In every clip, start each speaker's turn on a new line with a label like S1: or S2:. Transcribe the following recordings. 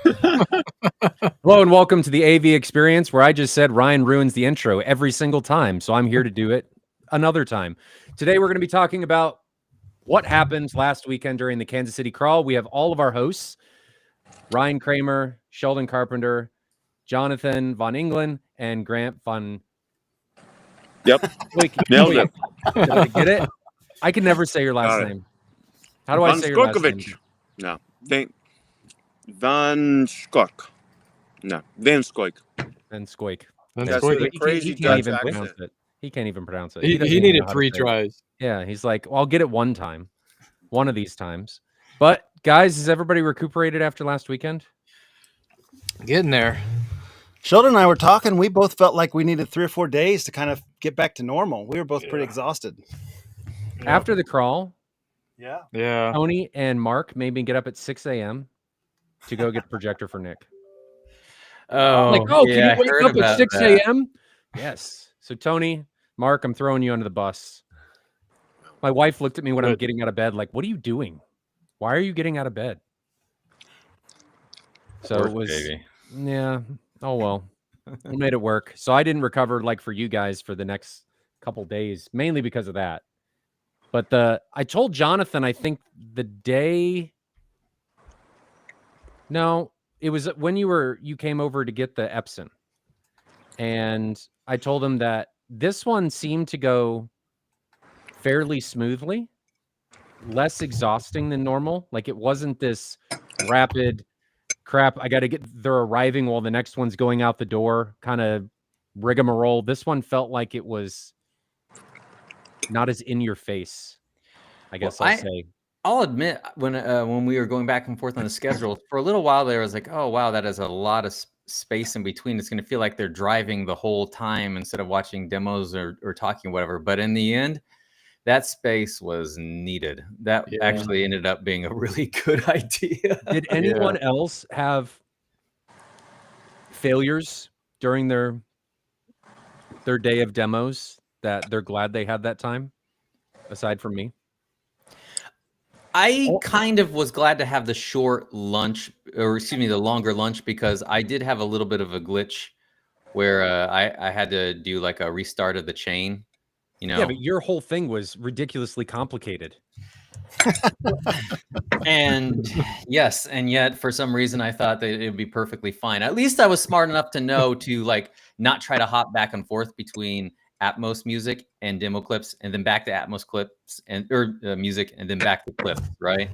S1: Hello and welcome to the AV experience, where I just said Ryan ruins the intro every single time. So I'm here to do it another time. Today, we're going to be talking about what happened last weekend during the Kansas City Crawl. We have all of our hosts, Ryan Kramer, Sheldon Carpenter, Jonathan Von England, and Grant Von...
S2: Yep.
S1: Nailed it. Did I get it? I can never say your last name. How do I say your last name?
S2: No. Van Skok. No. Van Skoik.
S1: Van Skoik.
S2: That's the crazy Dutch accent.
S1: He can't even pronounce it.
S3: He needed 3 tries.
S1: Yeah, he's like, well, I'll get it one time. One of these times. But, guys, is everybody recuperated after last weekend?
S3: Getting there.
S4: Sheldon and I were talking. We both felt like we needed 3 or 4 days to kind of get back to normal. We were both pretty exhausted.
S1: After the crawl,
S4: yeah,
S1: Tony and Mark made me get up at 6 a.m. to go get a projector for Nick.
S3: Can
S1: you wake up at 6 a.m.? Yes. So, Tony, Mark, I'm throwing you under the bus. My wife looked at me when I'm getting out of bed like, what are you doing? Why are you getting out of bed? So it was, yeah. Oh, well, we made it work. So I didn't recover like for you guys for the next couple days, mainly because of that. But I told Jonathan, I think the day, no, it was when you came over to get the Epson. And I told him that this one seemed to go fairly smoothly, less exhausting than normal. Like it wasn't this rapid crap. I got to they're arriving while the next one's going out the door kind of rigmarole. This one felt like it was not as in your face, I guess I'll say.
S5: I'll admit when we were going back and forth on the schedule for a little while there, I was like, oh, wow, that is a lot of space in between. It's going to feel like they're driving the whole time instead of watching demos or talking, whatever. But in the end, that space was needed. That actually ended up being a really good idea.
S1: Did anyone else have failures during their day of demos that they're glad they had that time, aside from me?
S5: I kind of was glad to have the short lunch, or excuse me, the longer lunch, because I did have a little bit of a glitch where I had to do like a restart of the chain. You know?
S1: Yeah, but your whole thing was ridiculously complicated.
S5: And yes, and yet for some reason I thought that it would be perfectly fine. At least I was smart enough to know to like not try to hop back and forth between Atmos music and demo clips, and then back to Atmos clips or music, and then back to clips, right?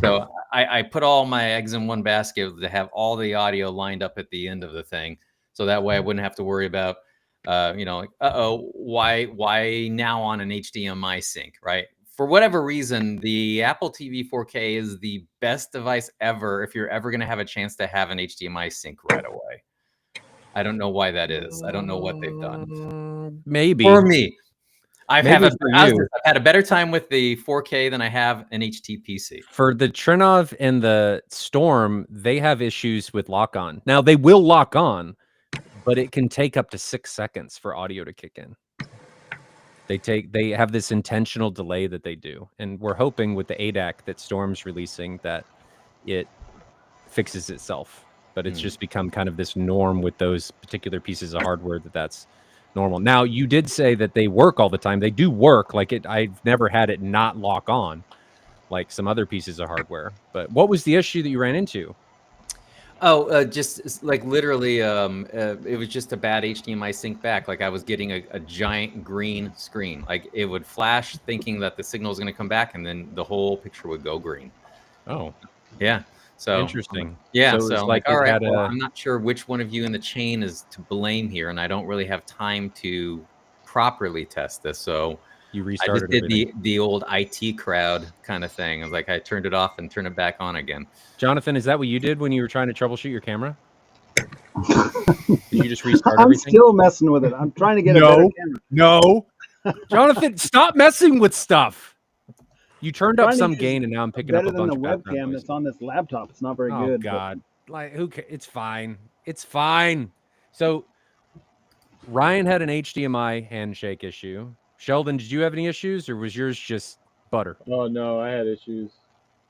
S5: So I put all my eggs in one basket to have all the audio lined up at the end of the thing, so that way I wouldn't have to worry about, why now on an HDMI sync, right? For whatever reason, the Apple TV 4K is the best device ever if you're ever going to have a chance to have an HDMI sync right away. I don't know why that is. I don't know what they've done.
S1: Maybe.
S5: For me. I've had a better time with the 4K than I have an HTPC.
S1: For the Trinov and the Storm, they have issues with lock-on. Now, they will lock on, but it can take up to 6 seconds for audio to kick in. They have this intentional delay that they do. And we're hoping with the ADAC that Storm's releasing that it fixes itself. But it's just become kind of this norm with those particular pieces of hardware that's normal. Now, you did say that they work all the time. They do work. Like I've never had it not lock on like some other pieces of hardware. But what was the issue that you ran into?
S5: Oh, just like literally, it was just a bad HDMI sync back. Like I was getting a giant green screen. Like it would flash thinking that the signal was going to come back, and then the whole picture would go green.
S1: Oh,
S5: yeah. So
S1: interesting.
S5: Yeah. So like, all right, well, I'm not sure which one of you in the chain is to blame here, and I don't really have time to properly test this. So
S1: you restarted.
S5: I just did the old IT crowd kind of thing. I was like, I turned it off and turned it back on again.
S1: Jonathan, is that what you did when you were trying to troubleshoot your camera? Did you just restart everything?
S6: I'm still messing with it. I'm trying to get a better camera.
S1: No, Jonathan, stop messing with stuff. You turned up some gain, and now I'm picking up a bunch of
S6: better than the webcam that's on this laptop. It's not very good.
S1: Oh God! Like who? It's fine. It's fine. So Ryan had an HDMI handshake issue. Sheldon, did you have any issues, or was yours just butter?
S3: Oh no, I had issues.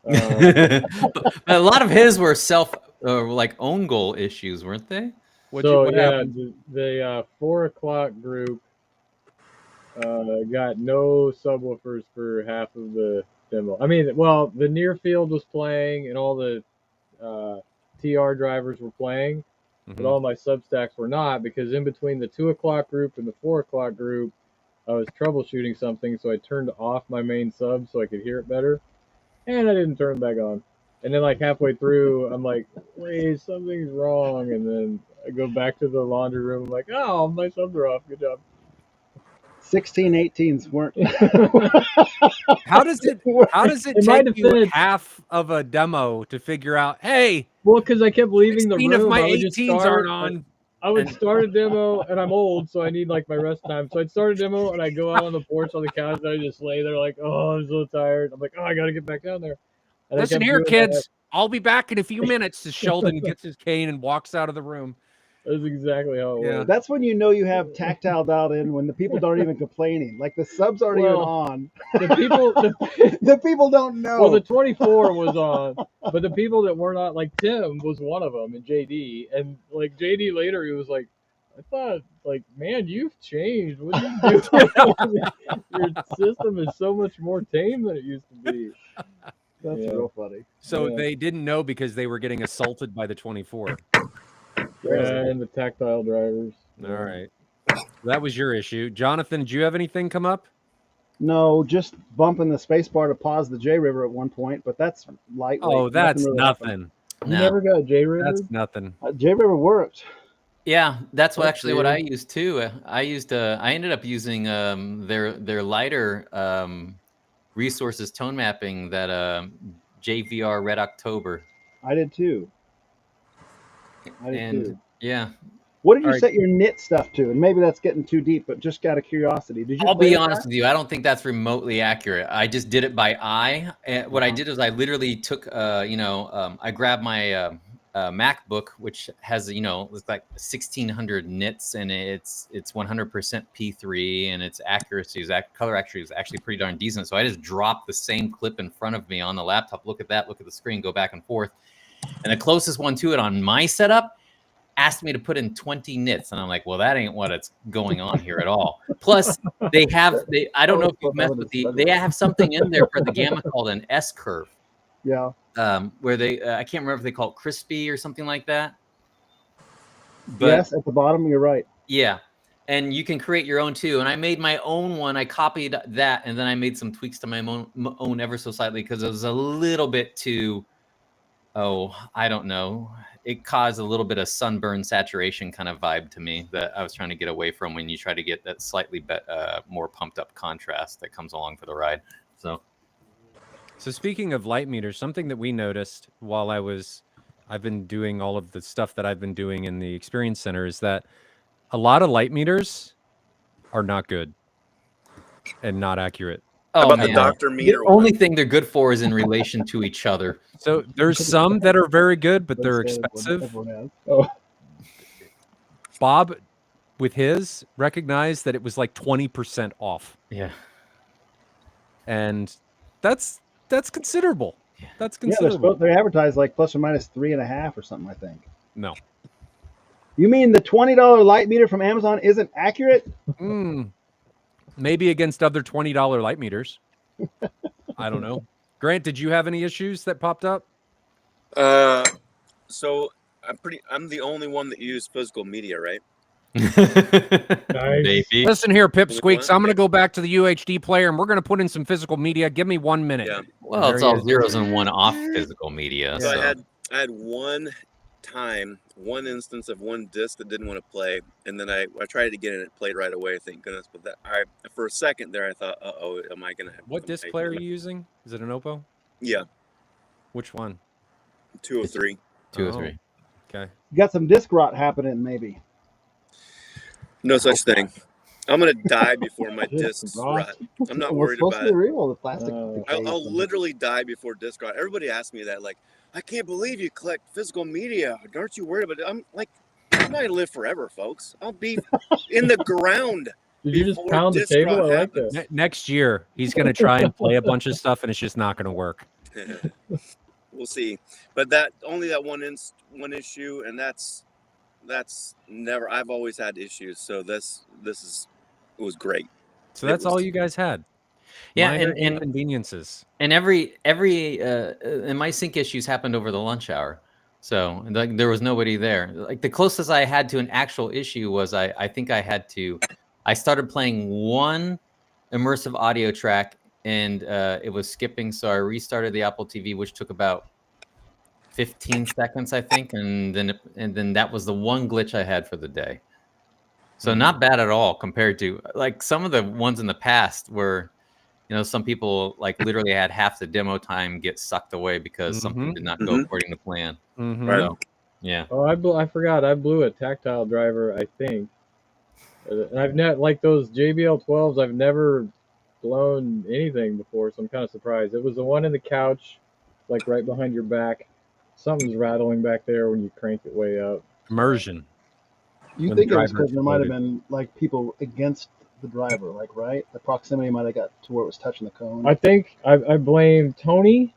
S5: A lot of his were self like own goal issues, weren't they?
S1: What
S7: yeah,
S1: happened?
S7: the 4 o'clock group got no subwoofers for half of the demo. I mean, well, the near field was playing and all the TR drivers were playing, but all my substacks were not, because in between the 2 o'clock group and the 4 o'clock group, I was troubleshooting something, so I turned off my main sub so I could hear it better, and I didn't turn it back on. And then like halfway through, I'm like, wait, something's wrong, and then I go back to the laundry room. I'm like, oh, my subs are off. Good job.
S6: 1618s weren't.
S1: How does it
S7: In my
S1: take you
S7: defense-
S1: half of a demo to figure out, hey,
S7: Well, because I kept leaving the
S1: 16
S7: room.
S1: of my
S7: I would just
S1: 18s
S7: start-
S1: aren't on?
S7: I would start a demo, and I'm old, so I need like my rest time. So I'd start a demo, and I go out on the porch on the couch, and I just lay there like, oh, I'm so tired. I'm like, oh, I gotta get back down there. And I
S1: Listen
S7: kept
S1: here,
S7: doing that.
S1: kids. I'll be back in a few minutes. As Sheldon gets his cane and walks out of the room.
S7: That's exactly how it
S1: Yeah.
S7: was.
S6: That's when you know you have tactile dialed in, when the people aren't even complaining. Like the subs aren't even
S7: Well,
S6: on.
S7: The people,
S6: The people don't know.
S7: well, the 24 was on, but the people that were not, like Tim was one of them, and JD, and like JD later, he was like, I thought, like, man, you've changed. What are you doing? Your system is so much more tame than it used to be.
S6: That's
S7: Yeah.
S6: real funny.
S1: So
S7: Yeah.
S1: they didn't know because they were getting assaulted by the 24.
S7: And the tactile drivers.
S1: All right. That was your issue. Jonathan, did you have anything come up?
S6: No, just bumping the space bar to pause the J River at one point, but that's lightweight.
S1: Oh, that's
S6: really happened.
S1: nothing.
S7: You
S5: No.
S7: never got J River?
S1: That's nothing.
S6: J River worked.
S5: Yeah, that's
S7: That's
S5: actually what I
S7: weird.
S5: used too. I ended up using their lighter resources tone mapping that JVR Red October.
S6: I did too.
S5: And yeah,
S6: What did you
S1: All right.
S6: set your knit stuff to? And maybe that's getting too deep, but just out of curiosity, did you?
S5: I'll
S6: play
S5: be
S6: with
S5: honest
S6: that?
S5: with you. I don't think that's remotely accurate. I just did it by eye. And what I did is I literally took, I grabbed my MacBook, which has, it's like 1,600 nits, and it's 100% P3, and its accuracy is color accuracy is actually pretty darn decent. So I just dropped the same clip in front of me on the laptop. Look at that. Look at the screen. Go back and forth. And the closest one to it on my setup asked me to put in 20 nits, and I'm like, well, that ain't what it's going on here at all. Plus, I don't know if you've messed with they have something in there for the gamma called an S curve.
S6: Yeah.
S5: Where they I can't remember if they call it crispy or something like that. But
S6: Yes, at the bottom, you're right.
S5: yeah, and you can create your own too. And I made my own one. I copied that, and then I made some tweaks to my own ever so slightly, because it was a little bit too, I don't know. It caused a little bit of sunburn saturation kind of vibe to me that I was trying to get away from when you try to get that slightly more pumped up contrast that comes along for the ride. So
S1: speaking of light meters, something that we noticed while I've been doing all of the stuff that I've been doing in the experience center is that a lot of light meters are not good and not accurate.
S2: How about the
S5: man.
S2: doctor meter?
S5: The only thing they're good for is in relation to each other.
S1: So there's some that are very good, but they're
S6: Let's say
S1: expensive.
S6: everyone has. Oh,
S1: Bob, with his, recognized that it was like 20% off,
S5: Yeah.
S1: and that's considerable. That's
S6: yeah,
S1: considerable.
S6: they advertise like plus or minus 3.5 or something, I think.
S1: No.
S6: You mean the $20 light meter from Amazon isn't accurate?
S1: Maybe against other $20 light meters. I don't know. Grant, did you have any issues that popped up?
S2: So I'm the only one that used physical media, right?
S5: Baby.
S1: Listen here,
S2: What?
S1: Pipsqueaks. I'm going to go back to the UHD player, and we're going to put in some physical media. Give me 1 minute.
S2: Yeah.
S5: Well, it's
S1: There he
S5: all
S1: is.
S5: zeros and one off physical media.
S2: So
S5: So
S2: I had one instance of one disc that didn't want to play, and then I tried to get it, and it played right away. Thank goodness. But for a second there, I thought, am I gonna have
S1: What disc player are you using? Is it an Oppo?
S2: Yeah,
S1: Which one?
S2: 203.
S5: 203.
S1: Okay.
S6: You got some disc rot happening, maybe.
S2: No such thing. I'm gonna die before my
S6: Disc
S2: discs
S6: rot.
S2: rot. I'm not
S6: We're
S2: worried
S6: supposed
S2: about
S6: to be
S2: it.
S6: real. The plastic.
S2: I'll literally die before disc rot. Everybody asks me that, like, I can't believe you collect physical media. Aren't you worried about it? I'm like, I'm not gonna live forever, folks. I'll be in the ground.
S7: Did you just
S2: before
S7: pound the
S2: disc
S7: table?
S2: rot
S7: I like
S2: happens.
S7: that.
S1: Next year, he's going to try and play a bunch of stuff, and it's just not going to work.
S2: we'll see. But that only that one issue, and that's never. I've always had issues, so this it was great.
S1: So that's all you guys had.
S5: Yeah,
S1: Minor
S5: and
S1: inconveniences.
S5: and every and my sync issues happened over the lunch hour. So like there was nobody there. Like the closest I had to an actual issue was I think I started playing one immersive audio track and it was skipping, so I restarted the Apple TV, which took about 15 seconds, I think, and then that was the one glitch I had for the day. So not bad at all compared to like some of the ones in the past where some people like literally had half the demo time get sucked away because something did not go according to plan.
S2: Right.
S5: So, yeah.
S7: Oh, I forgot. I blew a tactile driver, I think. And I've not like those JBL 12s. I've never blown anything before, so I'm kind of surprised. It was the one in the couch, like right behind your back. Something's rattling back there when you crank it way up.
S1: Immersion.
S6: You
S1: When
S6: think
S1: the
S6: it was
S1: driver
S6: because there might have
S1: exploded.
S6: been like people against the driver, like right? The proximity might have got to where it was touching the cone.
S7: I think I blame Tony.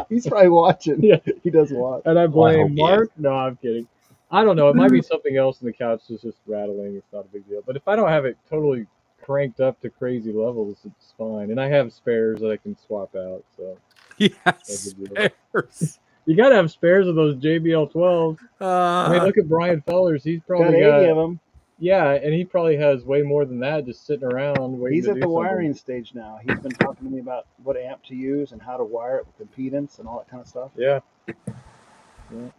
S6: He's probably watching.
S7: Yeah.
S6: He does watch.
S7: And I
S5: hope
S7: blame
S5: he is.
S7: Mark. No, I'm kidding. I don't know. It might be something else in the couch that's just rattling. It's not a big deal. But if I don't have it totally cranked up to crazy levels, it's fine. And I have spares that I can swap out. So
S1: Yes. Spares.
S7: you got to have spares of those JBL 12s. I mean, look at Brian Fellers. He's
S6: Got
S7: probably
S6: 80 of them.
S7: yeah, and he probably has way more than that just sitting around waiting
S6: He's
S7: to
S6: at
S7: do
S6: the
S7: something.
S6: wiring stage now. He's been talking to me about what amp to use and how to wire it with impedance and all that kind of stuff.
S7: Yeah.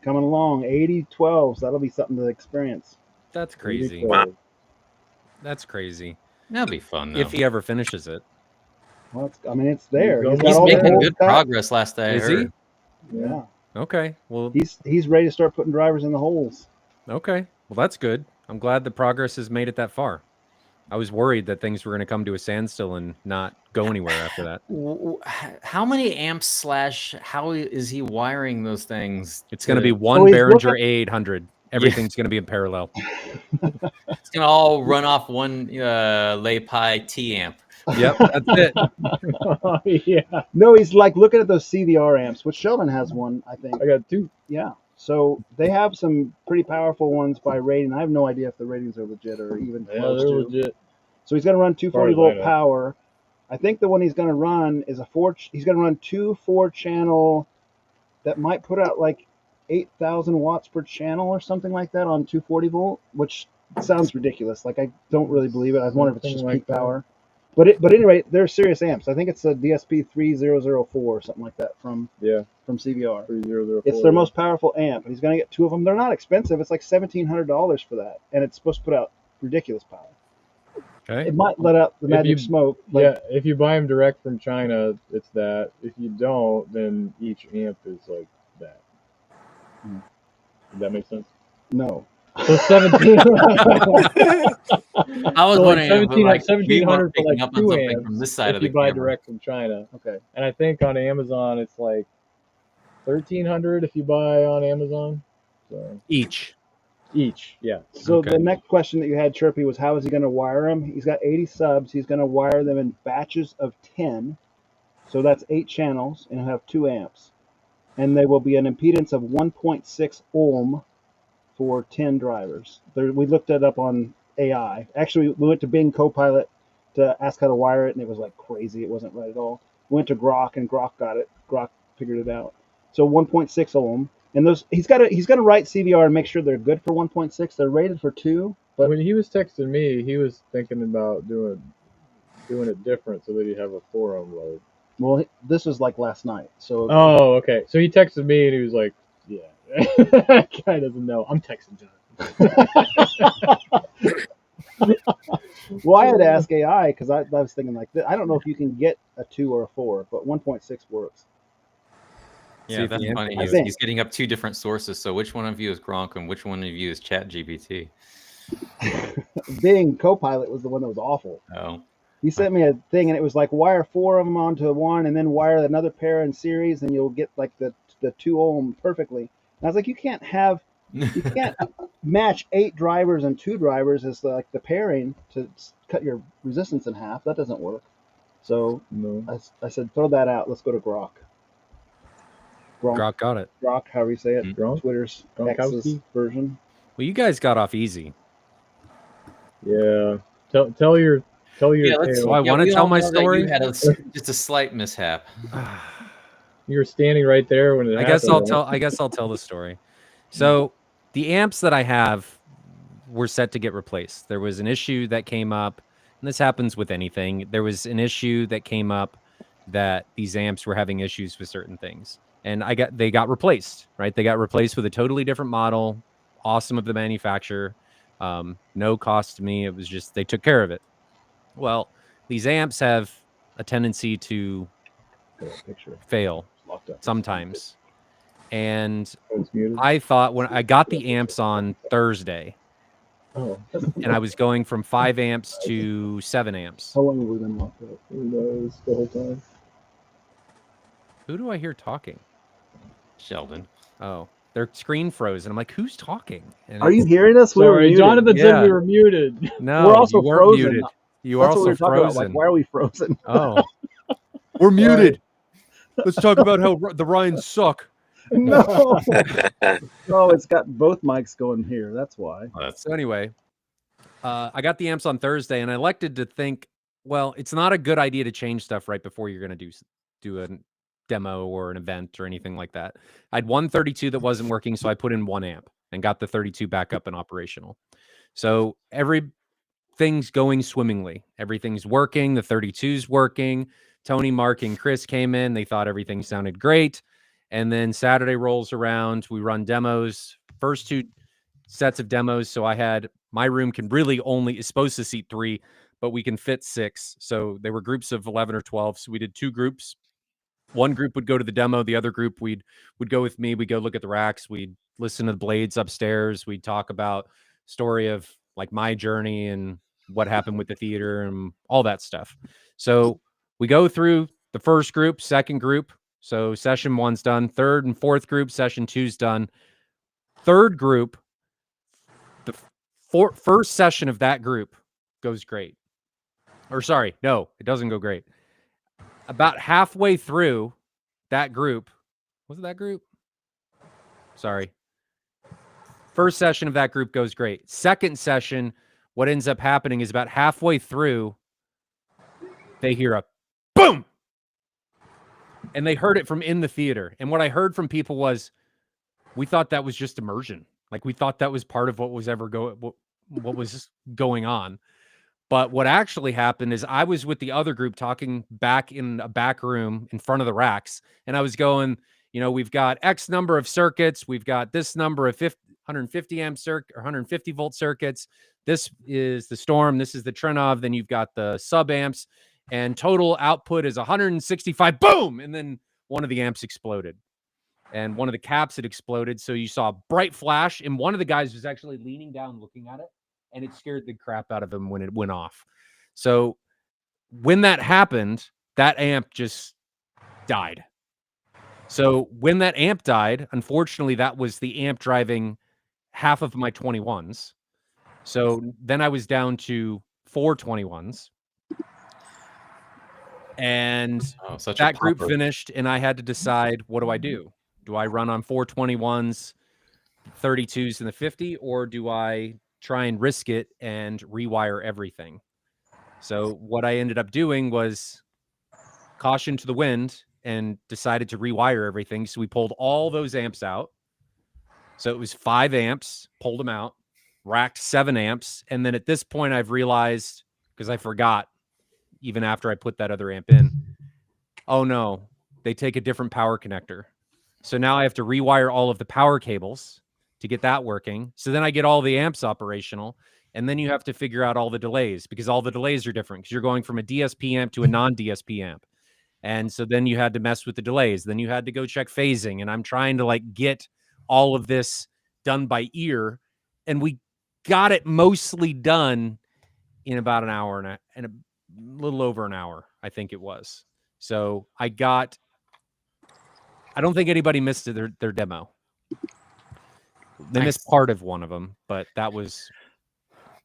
S6: Coming along, 80 12s. That'll be something to experience.
S1: That's crazy.
S7: Wow.
S1: That's crazy.
S5: That'll be fun though.
S1: If he ever finishes it.
S6: Well, it's there.
S7: He's
S6: got
S5: He's
S6: all the
S5: making
S6: holes
S5: good
S6: cut.
S5: progress last I
S1: Is he?
S5: heard.
S6: Yeah.
S1: Okay. Well,
S6: He's ready to start putting drivers in the holes.
S1: okay. Well, that's good. I'm glad the progress has made it that far. I was worried that things were going to come to a standstill and not go anywhere after that.
S5: How many amps / how is he wiring those things?
S1: It's going to be one
S6: he's
S1: Behringer
S6: looking-
S1: A800. Everything's going to be in parallel.
S5: It's gonna all run off one Lay Pi T amp.
S1: Yep, that's it.
S7: Yeah.
S6: No, he's like looking at those CVR amps, which Sheldon has one, I think.
S7: I got two.
S6: Yeah. So they have some pretty powerful ones by rating. I have no idea if the ratings are legit or even
S7: Yeah,
S6: close
S7: they're
S6: to.
S7: legit.
S6: So he's going to run 240
S7: Far as I
S6: volt
S7: know.
S6: power. I think the one he's going to run is he's going to run 2 4-channel that might put out like 8,000 watts per channel or something like that on 240 volt, which sounds ridiculous. Like I don't really believe it. I wonder if it's just
S7: Something like
S6: peak
S7: that.
S6: power. But anyway, they're serious amps. I think it's a DSP 3004 or something like that from
S7: Yeah.
S6: CVR.
S7: 3004.
S6: It's their most powerful amp, and he's going to get 2 of them. They're not expensive. It's like $1,700 for that, and it's supposed to put out ridiculous power.
S1: Okay.
S6: It might let out the
S7: If
S6: magic
S7: you-
S6: smoke. Like,
S7: Yeah, if you buy them direct from China, it's that. If you don't, then each amp is like that. Does that make sense?
S6: No.
S7: So 17.
S5: I was
S7: So, like,
S5: wondering if
S7: 17
S5: like, we
S7: 1700
S5: weren't
S7: for,
S5: picking
S7: like,
S5: up on
S7: 2
S5: something
S7: amps
S5: from this side
S7: if
S5: of the
S7: you buy
S5: camera.
S7: direct from China.
S6: Okay.
S7: And I think on Amazon it's like 1,300 if you buy on Amazon. So
S1: Each.
S7: each, yeah.
S6: So
S1: Okay.
S6: the next question that you had, Chirpy, was how is he going to wire them? He's got 80 subs. He's going to wire them in batches of 10. So that's 8 channels, and he'll have 2 amps. And they will be an impedance of 1.6 ohm for 10 drivers. We looked that up on AI. Actually, we went to Bing Copilot to ask how to wire it, and it was like crazy. It wasn't right at all. We went to Grok, and Grok got it. Grok figured it out. So 1.6 ohm. And those he's got to write CVR and make sure they're good for 1.6. They're rated for 2, but
S7: When he was texting me, he was thinking about doing it different so that he'd have a 4 ohm load.
S6: well, this was like last night. So
S7: Oh, okay. So he texted me and he was like, "Yeah, guy doesn't know. I'm texting John."
S6: well, I had to ask AI because I was thinking like I don't know if you can get a 2 or a 4, but 1.6 works.
S1: See
S5: Yeah,
S1: if
S5: that's
S1: the
S5: funny.
S6: I
S5: He's,
S6: think-
S5: he's getting up 2 different sources. So which one of you is Gronk and which one of you is ChatGPT?
S6: Bing Copilot was the one that was awful.
S5: Oh,
S6: He sent me a thing and it was like wire 4 of them onto one and then wire another pair in series and you'll get like the 2 ohm perfectly. And I was like, you can't match 8 drivers and 2 drivers as like the pairing to cut your resistance in half. That doesn't work. So
S7: No.
S6: I said, throw that out. Let's go to Grok.
S1: Grok got it.
S6: Grok, however you say it.
S7: Gronk?
S6: Twitter's
S7: Gronkowski?
S6: X's version.
S1: Well, you guys got off easy.
S7: Yeah. Tell your
S5: Yeah, let's.
S7: tale.
S1: So I
S5: Yeah,
S1: want to
S5: we
S1: tell
S5: all
S1: my
S5: know that
S1: story.
S5: You had just a slight mishap.
S7: You were standing right there when it
S1: I
S7: happened.
S1: guess I'll
S7: right?
S1: tell. I guess I'll tell the story. So the amps that I have were set to get replaced. There was an issue that came up, and this happens with anything. There was an issue that came up that these amps were having issues with certain things, and they got replaced. Right, they got replaced with a totally different model. Awesome of the manufacturer. No cost to me. It was just they took care of it. Well, these amps have a tendency to
S6: Picture
S1: fail
S6: locked up.
S1: sometimes. And
S7: Oh, it's muted.
S1: I thought when I got the amps on Thursday,
S7: Oh,
S1: and I was going from 5 amps to 7 amps.
S6: How long have we been locked up?
S7: who knows the whole time?
S1: Who do I hear talking?
S5: Sheldon.
S1: Oh, their screen froze, and I'm like, who's talking? And
S6: Are you
S1: it's-
S6: hearing us? We were
S7: Sorry,
S6: muted.
S7: Jonathan
S1: Yeah.
S7: said we were muted.
S1: No,
S6: We're also
S1: you weren't
S6: frozen.
S1: muted. You are
S6: That's what we
S1: also
S6: were talking about.
S1: frozen.
S6: Like, why are we frozen?
S1: Oh, we're muted. Let's talk about how the Ryans suck.
S6: No. No, it's got both mics going here. That's why.
S1: So anyway, I got the amps on Thursday, and I elected to think, well, it's not a good idea to change stuff right before you're going to do a demo or an event or anything like that. I had one 32 that wasn't working, so I put in 1 amp and got the 32 back up and operational. So everything's going swimmingly. Everything's working. The 32's working. Tony, Mark, and Chris came in. They thought everything sounded great. And then Saturday rolls around. We run demos. First 2 sets of demos. So I had my room is supposed to seat 3, but we can fit 6. So they were groups of 11 or 12. So we did 2 groups. One group would go to the demo. The other group would go with me. We'd go look at the racks. We'd listen to the blades upstairs. We'd talk about story of like my journey and what happened with the theater and all that stuff. So we go through the first group, second group. So session 1's done. Third and fourth group, session 2's done. Third group, the first session of that group goes great. Or sorry, no, it doesn't go great. About halfway through that group, was it that group? Sorry. First session of that group goes great. Second session, what ends up happening is about halfway through, they hear a boom. And they heard it from in the theater. And what I heard from people was, we thought that was just immersion. Like we thought that was part of what was what was going on. But what actually happened is I was with the other group talking back in a back room in front of the racks. And I was going, we've got X number of circuits. We've got this number of 150 amp circuit or 150 volt circuits. This is the Storm. This is the Trenov. Then you've got the sub amps. And total output is 165. Boom! And then one of the amps exploded. And one of the caps had exploded. So you saw a bright flash. And one of the guys was actually leaning down looking at it. And it scared the crap out of him when it went off. So when that happened, that amp just died. So when that amp died, unfortunately, that was the amp driving half of my 21s. So then I was down to 4 21s. And that group finished, and I had to decide, what do I do? Do I run on 4 21s, 32s, and the 50, or do I try and risk it and rewire everything? So what I ended up doing was caution to the wind and decided to rewire everything. So we pulled all those amps out. So it was 5 amps, pulled them out, racked 7 amps. And then at this point, I've realized, because I forgot, even after I put that other amp in, oh no, they take a different power connector. So now I have to rewire all of the power cables to get that working. So then I get all the amps operational. And then you have to figure out all the delays, because all the delays are different, because you're going from a DSP amp to a non-DSP amp. And so then you had to mess with the delays. Then you had to go check phasing. And I'm trying to get all of this done by ear. And we got it mostly done in about an hour and a little over an hour, I think it was. So I don't think anybody missed their demo. They missed part of one of them, but that was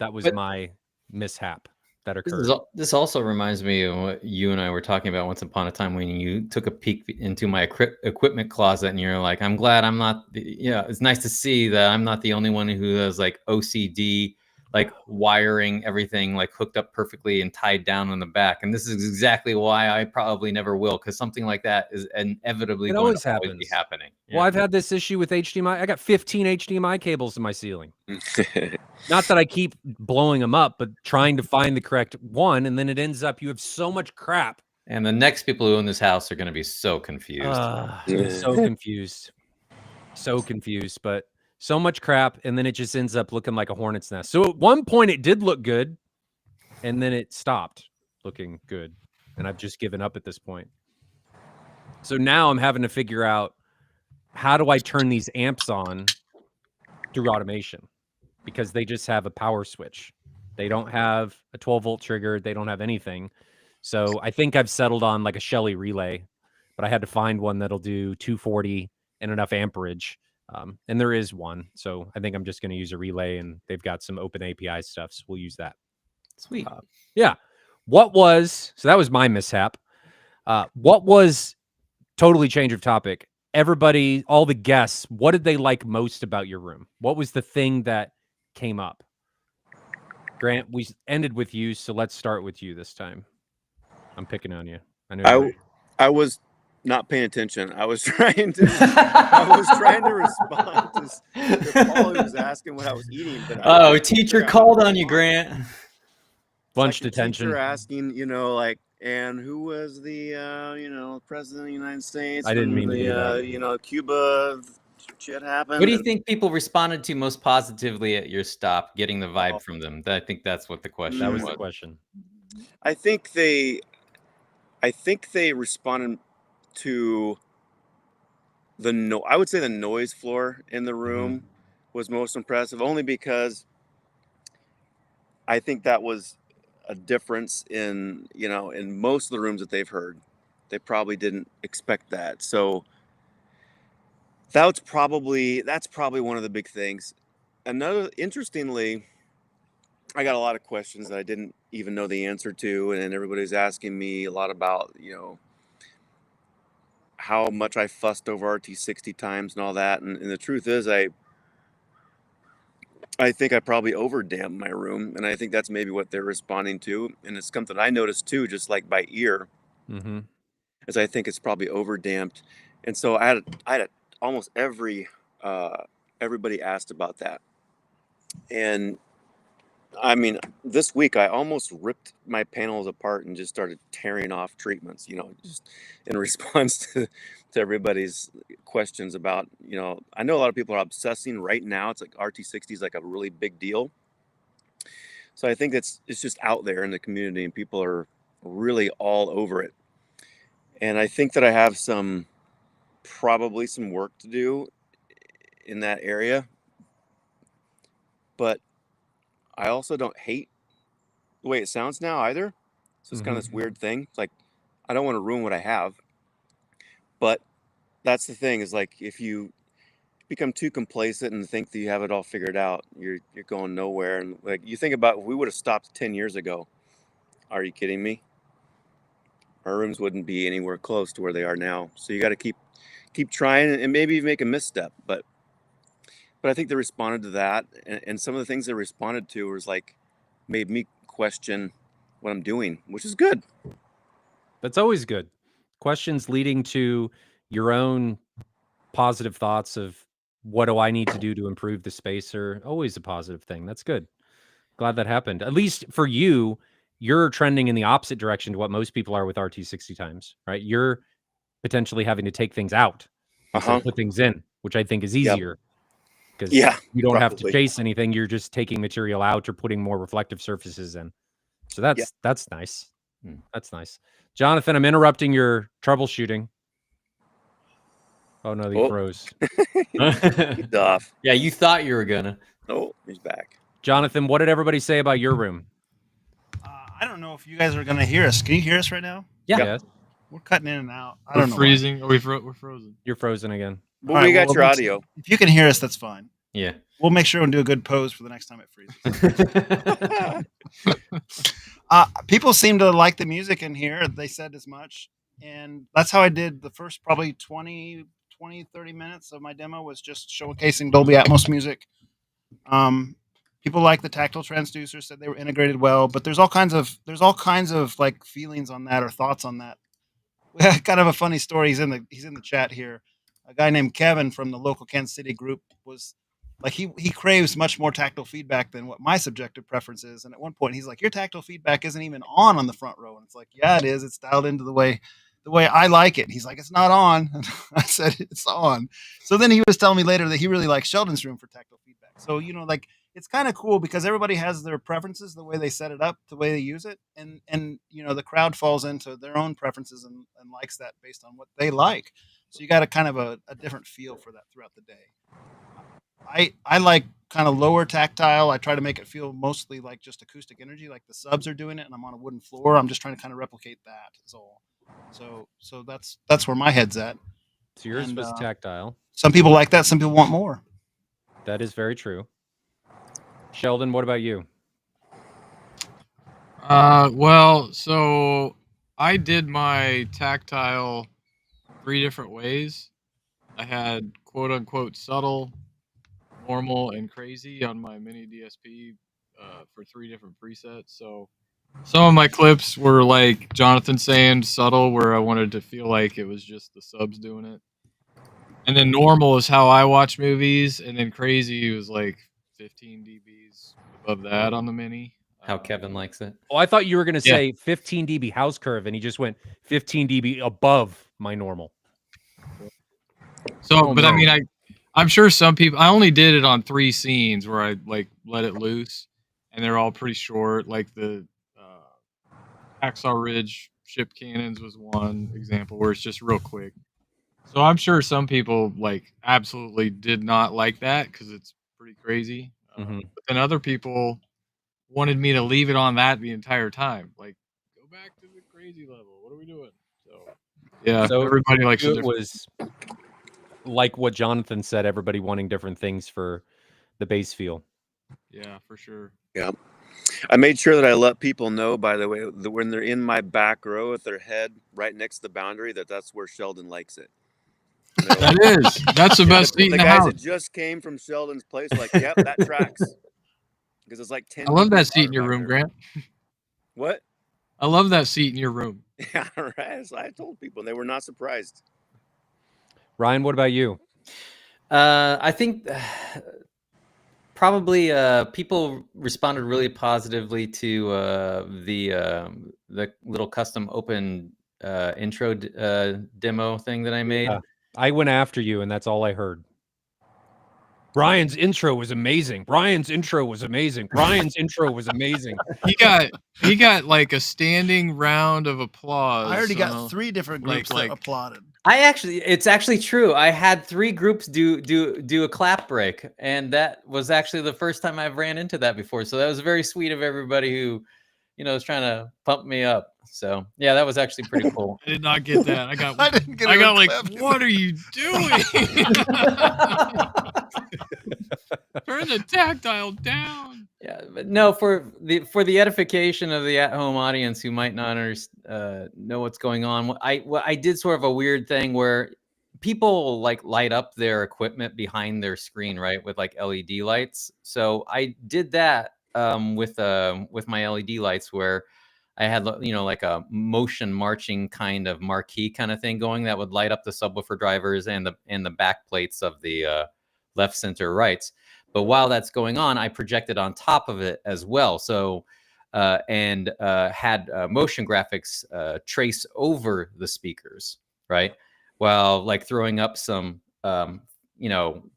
S1: my mishap. that
S5: This,
S1: occurred.
S5: this also reminds me of what you and I were talking about once upon a time when you took a peek into my equipment closet and you're like, I'm glad I'm not, it's nice to see that I'm not the only one who has like OCD, like wiring everything like hooked up perfectly and tied down on the back. And this is exactly why I probably never will, because something like that is inevitably going to always be happening.
S1: Well, I've had this issue with HDMI. I got 15 HDMI cables in my ceiling. Not that I keep blowing them up, but trying to find the correct one, and then it ends up you have so much crap.
S5: And the next people who own this house are going to be so confused.
S1: So confused. So confused, but so much crap, and then it just ends up looking like a hornet's nest. So at one point it did look good, and then it stopped looking good, and I've just given up at this point. So now I'm having to figure out, how do I turn these amps on through automation? Because they just have a power switch. They don't have a 12-volt trigger. They don't have anything. So I think I've settled on like a Shelly relay, but I had to find one that'll do 240 and enough amperage. And there is one. So I think I'm just going to use a relay, and they've got some open API stuff. So we'll use that.
S5: Sweet.
S1: Yeah. So that was my mishap. What was, totally change of topic, everybody, all the guests, what did they like most about your room? What was the thing that came up? Grant, we ended with you, so let's start with you this time. I'm picking on you.
S2: I was not paying attention. I was trying to respond to Paul, who was asking what I was eating. But
S5: teacher called on you, Grant.
S1: Bunch detention.
S2: Teacher asking, and who was the president of the United States?
S1: I didn't mean to do that.
S2: Cuba shit happened.
S5: What do you think people responded to most positively at your stop, getting the vibe from them? I think that's what the question was.
S1: That was the question.
S2: I think they responded to I would say the noise floor in the room was most impressive, only because I think that was a difference in most of the rooms that they've heard. They probably didn't expect that. So that's probably one of the big things. Interestingly, I got a lot of questions that I didn't even know the answer to, and everybody's asking me a lot about, how much I fussed over RT60 times and all that. And the truth is, I think I probably overdamped my room, and I think that's maybe what they're responding to. And it's something I noticed too, just like by ear, is I think it's probably overdamped. And so I had almost everybody asked about that. And I mean, this week I almost ripped my panels apart and just started tearing off treatments, just in response to everybody's questions about, I know a lot of people are obsessing right now. It's like RT60 is like a really big deal. So I think it's just out there in the community, and people are really all over it. And I think that I have probably some work to do in that area, but I also don't hate the way it sounds now either. So it's kind of this weird thing. It's like, I don't want to ruin what I have, but that's the thing, is like, if you become too complacent and think that you have it all figured out, you're going nowhere. And like, you think about, if we would have stopped 10 years ago, are you kidding me? Our rooms wouldn't be anywhere close to where they are now. So you got to keep trying, and maybe make a misstep, but I think they responded to that, and some of the things they responded to was like, made me question what I'm doing, which is good.
S1: That's always good. Questions leading to your own positive thoughts of, what do I need to do to improve the space, are always a positive thing. That's good. Glad that happened. At least for you, you're trending in the opposite direction to what most people are with RT60 times, right? You're potentially having to take things out instead of put things in, which I think is easier. Because you don't have to chase anything. You're just taking material out or putting more reflective surfaces in. So that's nice. That's nice. Jonathan, I'm interrupting your troubleshooting. Oh, no, he froze.
S2: He's off.
S5: Yeah, you thought you were gonna.
S2: Oh, he's back.
S1: Jonathan, what did everybody say about your room?
S4: I don't know if you guys are going to hear us. Can you hear us right now?
S1: Yeah.
S4: We're cutting in and out.
S7: We're freezing. We're frozen.
S1: You're frozen again.
S2: But we got your audio.
S4: If you can hear us, that's fine.
S5: Yeah.
S4: We'll make sure and do a good pose for the next time it freezes. People seem to like the music in here. They said as much. And that's how I did the first probably 20, 30 minutes of my demo was just showcasing Dolby Atmos music. People like the tactile transducers, said they were integrated well, but there's all kinds of like feelings on that or thoughts on that. Kind of a funny story. He's in the chat here. A guy named Kevin from the local Kansas City group was like he craves much more tactile feedback than what my subjective preference is. And at one point he's like, your tactile feedback isn't even on the front row. And it's like, yeah, it is. It's dialed into the way I like it. And he's like, it's not on. And I said, it's on. So then he was telling me later that he really likes Sheldon's room for tactile feedback. So, like it's kind of cool because everybody has their preferences, the way they set it up, the way they use it. And the crowd falls into their own preferences and likes that based on what they like. So you got a kind of a different feel for that throughout the day. I like kind of lower tactile. I try to make it feel mostly like just acoustic energy, like the subs are doing it, and I'm on a wooden floor. I'm just trying to kind of replicate that. Is all. So that's where my head's at.
S1: So yours was tactile.
S4: Some people like that. Some people want more.
S1: That is very true. Sheldon, what about you?
S3: Well, so I did my tactile 3 different ways. I had quote unquote subtle, normal, and crazy on my mini DSP for 3 different presets. So some of my clips were like Jonathan saying subtle, where I wanted to feel like it was just the subs doing it. And then normal is how I watch movies, and then crazy was like 15 dBs above that on the mini.
S5: How Kevin likes it.
S1: Oh, I thought you were going to say 15 dB house curve, and he just went 15 dB above my normal.
S3: So, but no. I mean, I'm sure some people. I only did it on 3 scenes where I like let it loose, and they're all pretty short. Like the Hacksaw Ridge ship cannons was one example where it's just real quick. So I'm sure some people like absolutely did not like that because it's pretty crazy. But then other people wanted me to leave it on that the entire time. Like, go back to the crazy level. What are we doing? So yeah, so everybody likes
S1: it. Was like what Jonathan said. Everybody wanting different things for the bass feel.
S3: Yeah, for sure.
S2: Yeah. I made sure that I let people know, by the way, that when they're in my back row with their head right next to the boundary, that's where Sheldon likes it.
S3: That's the best seat in the house.
S2: The guys that just came from Sheldon's place, like, yep, that tracks. Because it's like 10.
S3: I love that seat in your room, Grant.
S2: What?
S3: I love that seat in your room.
S2: Yeah, right. So I told people, and they were not surprised.
S1: Ryan, what about you?
S5: I think probably people responded really positively to the little custom open intro demo thing that I made.
S1: Yeah. I went after you, and that's all I heard. Brian's intro was amazing. Brian's intro was amazing. Brian's intro was amazing.
S3: He got like a standing round of applause.
S4: I already got 3 different groups that applauded.
S5: It's actually true. I had 3 groups do a clap break, and that was actually the first time I've ran into that before. So that was very sweet of everybody who, was trying to pump me up. So yeah, that was actually pretty cool.
S3: I did not get that. I got like, what are you doing? Turn the tactile down.
S5: Yeah, but no, for the edification of the at-home audience who might not know what's going on, I did sort of a weird thing where people like light up their equipment behind their screen, right, with like LED lights. So I did that with my LED lights, where I had like a motion marching kind of marquee kind of thing going that would light up the subwoofer drivers and the back plates of the left, center, rights. But while that's going on, I projected on top of it as well. So and had motion graphics trace over the speakers, right, while like throwing up some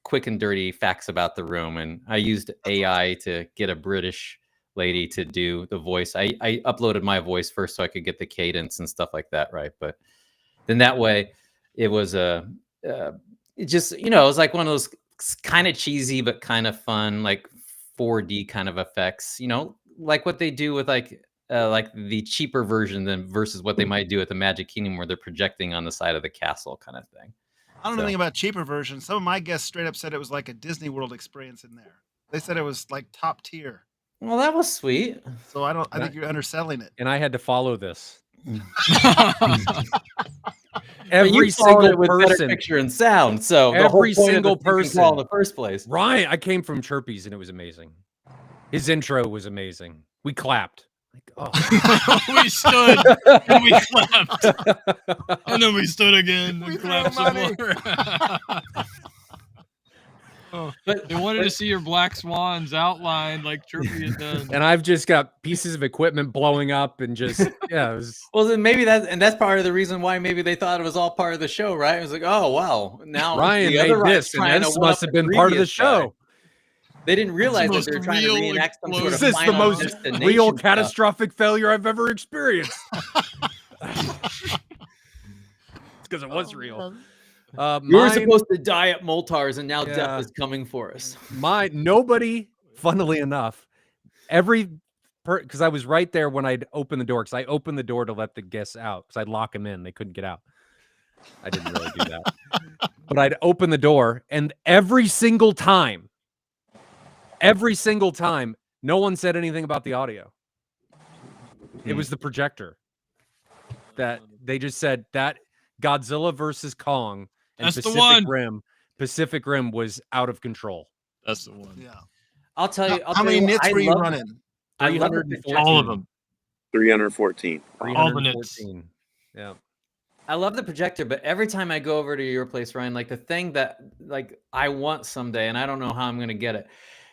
S5: quick and dirty facts about the room. And I used AI to get a British lady to do the voice. I uploaded my voice first so I could get the cadence and stuff like that, right? But then that way it was it just, it was like one of those kind of cheesy but kind of fun, like 4D kind of effects, like what they do with like the cheaper version versus what they might do at the Magic Kingdom, where they're projecting on the side of the castle kind of thing.
S4: I don't know anything about cheaper versions. Some of my guests straight up said it was like a Disney World experience in there. They said it was like top tier.
S5: Well, that was sweet.
S4: So I think you're underselling it.
S1: And I had to follow this.
S5: But you
S1: Every
S5: followed
S1: single
S5: it with better
S1: person,
S5: picture and sound. So the whole
S1: every
S5: point
S1: single
S5: of the stinking call in
S1: person.
S5: the first place.
S1: Ryan, I came from Chirpy's and it was amazing. His intro was amazing. We clapped. Like, oh.
S3: We stood and we clapped, and then we stood again and clapped some more. Oh,
S5: But
S3: they wanted to see your black swans outlined like Chirpy had done.
S1: And I've just got pieces of equipment blowing up and just yeah. It was,
S5: well, then maybe that's part of the reason why maybe they thought it was all part of the show, right? It was like, oh wow, now
S1: Ryan
S5: the
S1: made
S5: other
S1: this, and this must have been part of the show.
S5: They didn't realize that
S3: most
S5: they were trying to
S3: real
S5: reenact some sort of
S1: This is the
S5: Final
S1: most
S5: Destination
S1: real
S5: stuff.
S1: catastrophic failure I've ever experienced. It's because it was real.
S5: You were
S1: Mine-
S5: supposed to die at Moltar's, and now
S1: Yeah.
S5: death is coming for us.
S1: Nobody, funnily enough, because I was right there when I'd open the door, because I opened the door to let the guests out, because I'd lock them in. They couldn't get out. I didn't really do that. But I'd open the door, and every single time, no one said anything about the audio. It was the projector. That they just said that Godzilla versus Kong and
S3: That's the one.
S1: Pacific Rim was out of control.
S3: That's the one.
S4: Yeah.
S5: I'll tell you.
S4: How many nits were you running?
S5: I love the
S3: All of them.
S2: 314.
S3: All the nits.
S1: 314. Yeah.
S5: I love the projector, but every time I go over to your place, Ryan, like the thing that like I want someday, and I don't know how I'm gonna get it.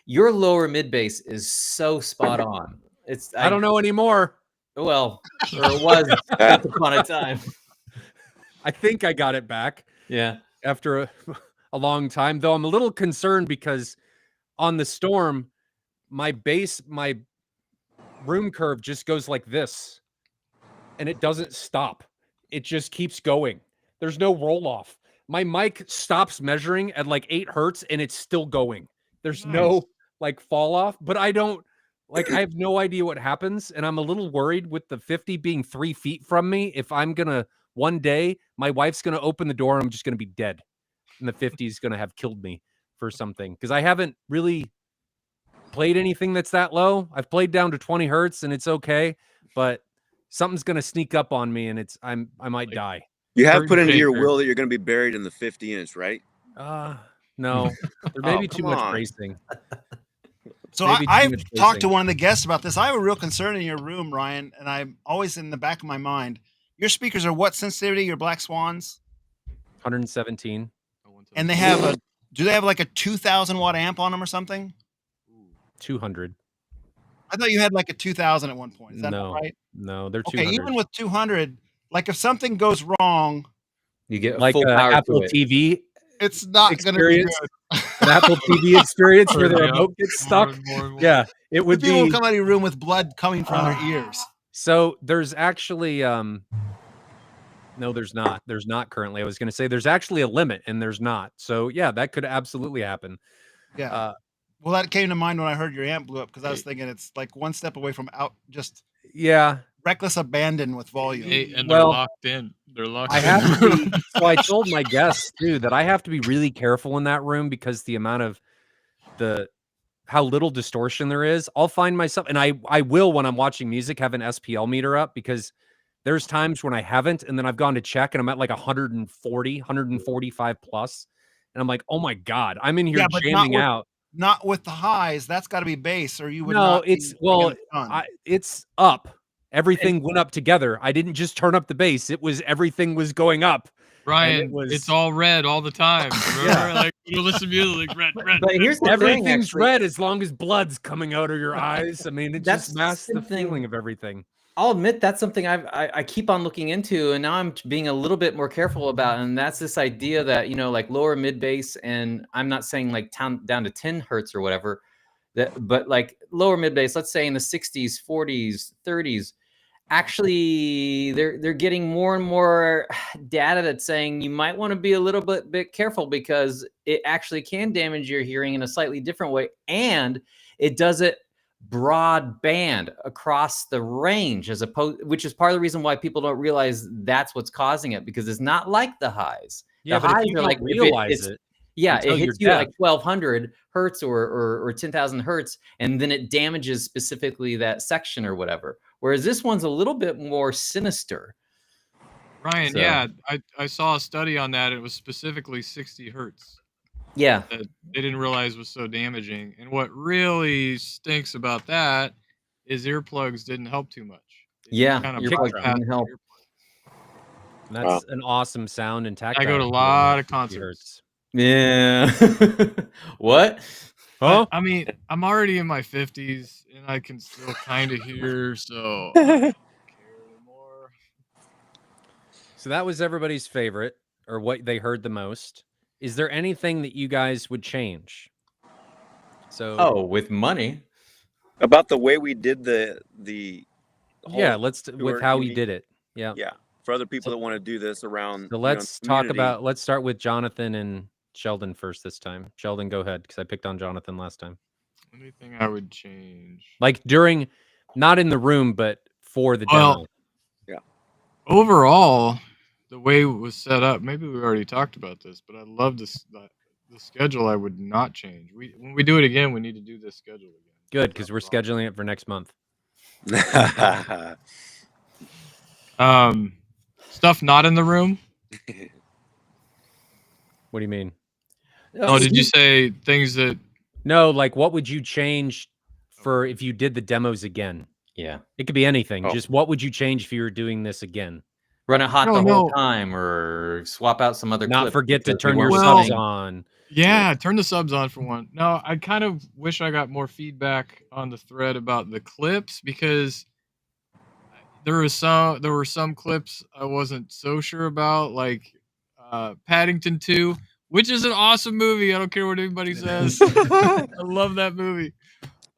S5: Your lower mid bass is so spot on.
S1: I don't know anymore.
S5: Well, or it was once upon a time.
S1: I think I got it back.
S5: Yeah.
S1: After a long time, though I'm a little concerned because on the Storm, my room curve just goes like this and it doesn't stop. It just keeps going. There's no roll off. My mic stops measuring at like 8 hertz and it's still going. There's no like fall off, but I have no idea what happens. And I'm a little worried with the 50 being 3 feet from me. If I'm gonna one day, my wife's gonna open the door and I'm just gonna be dead. And the 50 is gonna have killed me for something. Because I haven't really played anything that's that low. I've played down to 20 hertz and it's okay, but something's gonna sneak up on me and I might die.
S2: You have put into your will that you're going to be buried in the 50-inch, right?
S1: No. There may be too
S2: come
S1: much
S2: on.
S1: bracing.
S4: So
S1: Maybe too
S4: I've
S1: much
S4: talked to
S1: bracing.
S4: one of the guests about this. I have a real concern in your room, Ryan, and I'm always in the back of my mind. Your speakers are what sensitivity? Your Black Swans?
S1: 117.
S4: And they have do they have like a 2,000 watt amp on them or something?
S1: 200.
S4: I thought you had like a 2,000 at one point. Is that
S1: No.
S4: not right?
S1: No, they're
S4: Okay,
S1: 200.
S4: even with 200, like if something goes wrong,
S5: You get
S1: like
S5: full
S1: an
S5: power
S1: Apple
S5: to it.
S1: TV
S4: it's not going to be
S1: experience,
S4: good.
S1: an Apple TV experience where the
S3: Yeah.
S1: remote gets stuck.
S3: More and more and more.
S1: Yeah, it
S4: The
S1: would
S4: people will
S1: be.
S4: come out of your room with blood coming from their ears.
S1: So there's actually no, there's not. There's not currently. I was going to say there's actually a limit, and there's not. So yeah, that could absolutely happen.
S4: Yeah. Well, that came to mind when I heard your amp blew up because I was thinking it's like one step away from just
S1: Yeah,
S4: reckless abandon with volume.
S3: Hey, and they're
S1: Well,
S3: locked in. They're locked
S1: I
S3: in.
S1: have to be, so I told my guests too that I have to be really careful in that room because the amount of how little distortion there is. I'll find myself, and I will when I'm watching music have an SPL meter up because there's times when I haven't, and then I've gone to check and I'm at like 140, 145 plus, and I'm like, oh my god, I'm in here
S4: Yeah, but
S1: jamming out.
S4: Not with the highs. That's got to be bass, or you would
S1: No,
S4: not.
S1: it's
S4: be getting it done.
S1: it's up. Everything went up together. I didn't just turn up the bass. It was everything was going up.
S3: Ryan, it's all red all the time. Remember, like you listen to music, like red.
S5: But here's the thing,
S1: Everything's
S5: actually.
S1: red as long as blood's coming out of your eyes. I mean, it
S5: That's
S1: just masks
S5: the
S1: the
S5: thing.
S1: feeling of everything.
S5: I'll admit that's something I keep on looking into, and now I'm being a little bit more careful about. And that's this idea that like lower mid bass, and I'm not saying like down to 10 hertz or whatever, but like lower mid bass. Let's say in the 60s, 40s, 30s. Actually, they're getting more and more data that's saying you might want to be a little bit careful because it actually can damage your hearing in a slightly different way, and it does it broadband across the range, which is part of the reason why people don't realize that's what's causing it because it's not like the highs.
S1: Yeah,
S5: The
S1: but
S5: highs
S1: if you
S5: are
S1: don't
S5: like
S1: realize it,
S5: Yeah,
S1: until
S5: it
S1: you're
S5: hits you at
S1: deaf.
S5: like 1200 hertz or 10,000 hertz, and then it damages specifically that section or whatever. Whereas this one's a little bit more sinister.
S3: Ryan,
S5: So-
S3: yeah, I saw a study on that. It was specifically 60 hertz
S5: Yeah.
S3: that they didn't realize was so damaging. And what really stinks about that is earplugs didn't help too much. They
S5: Yeah,
S3: kind of
S5: earplugs
S3: bypassed
S5: didn't help.
S3: the earplug.
S1: And that's an awesome sound and tactile.
S3: I go to a
S1: feeling
S3: lot
S1: at
S3: of
S1: 50
S3: concerts.
S1: hertz.
S5: Yeah. What?
S1: Huh?
S3: I mean, I'm already in my 50s and I can still kind of hear, so I don't care anymore.
S1: So that was everybody's favorite, or what they heard the most. Is there anything that you guys would change? So
S5: Oh, with money.
S2: About the way we did the
S1: yeah,
S2: whole
S1: with
S2: tour,
S1: how
S2: you
S1: we
S2: mean?
S1: did it. Yeah.
S2: Yeah, for other people
S1: So-
S2: that want to do this around.
S1: So
S2: you know,
S1: let's
S2: the
S1: talk
S2: community.
S1: about. Let's start with Jonathan and Sheldon first this time. Sheldon, go ahead, because I picked on Jonathan last time.
S3: Anything I would change?
S1: Like during, not in the room, but for the
S3: Well,
S1: demo.
S3: overall, the way it was set up, maybe we already talked about this, but I love this. The schedule I would not change. When we do it again, we need to do this schedule again.
S1: Good, because we're scheduling it for next month.
S3: Stuff not in the room.
S1: What do you mean?
S3: Oh, did you say things that?
S1: No, like what would you change for if you did the demos again?
S5: Yeah.
S1: It could be anything.
S2: Oh.
S1: Just what would you change if you were doing this again?
S5: Run it hot
S3: No,
S5: the whole
S3: no.
S5: time, or swap out some other
S1: Not
S5: clips
S1: forget to
S5: because we
S1: turn your
S5: weren't
S3: Well-
S1: subs
S5: listening.
S1: on.
S3: Yeah, turn the subs on for one. No, I kind of wish I got more feedback on the thread about the clips, because there were some clips I wasn't so sure about, like Paddington 2, which is an awesome movie. I don't care what anybody says. I love that movie.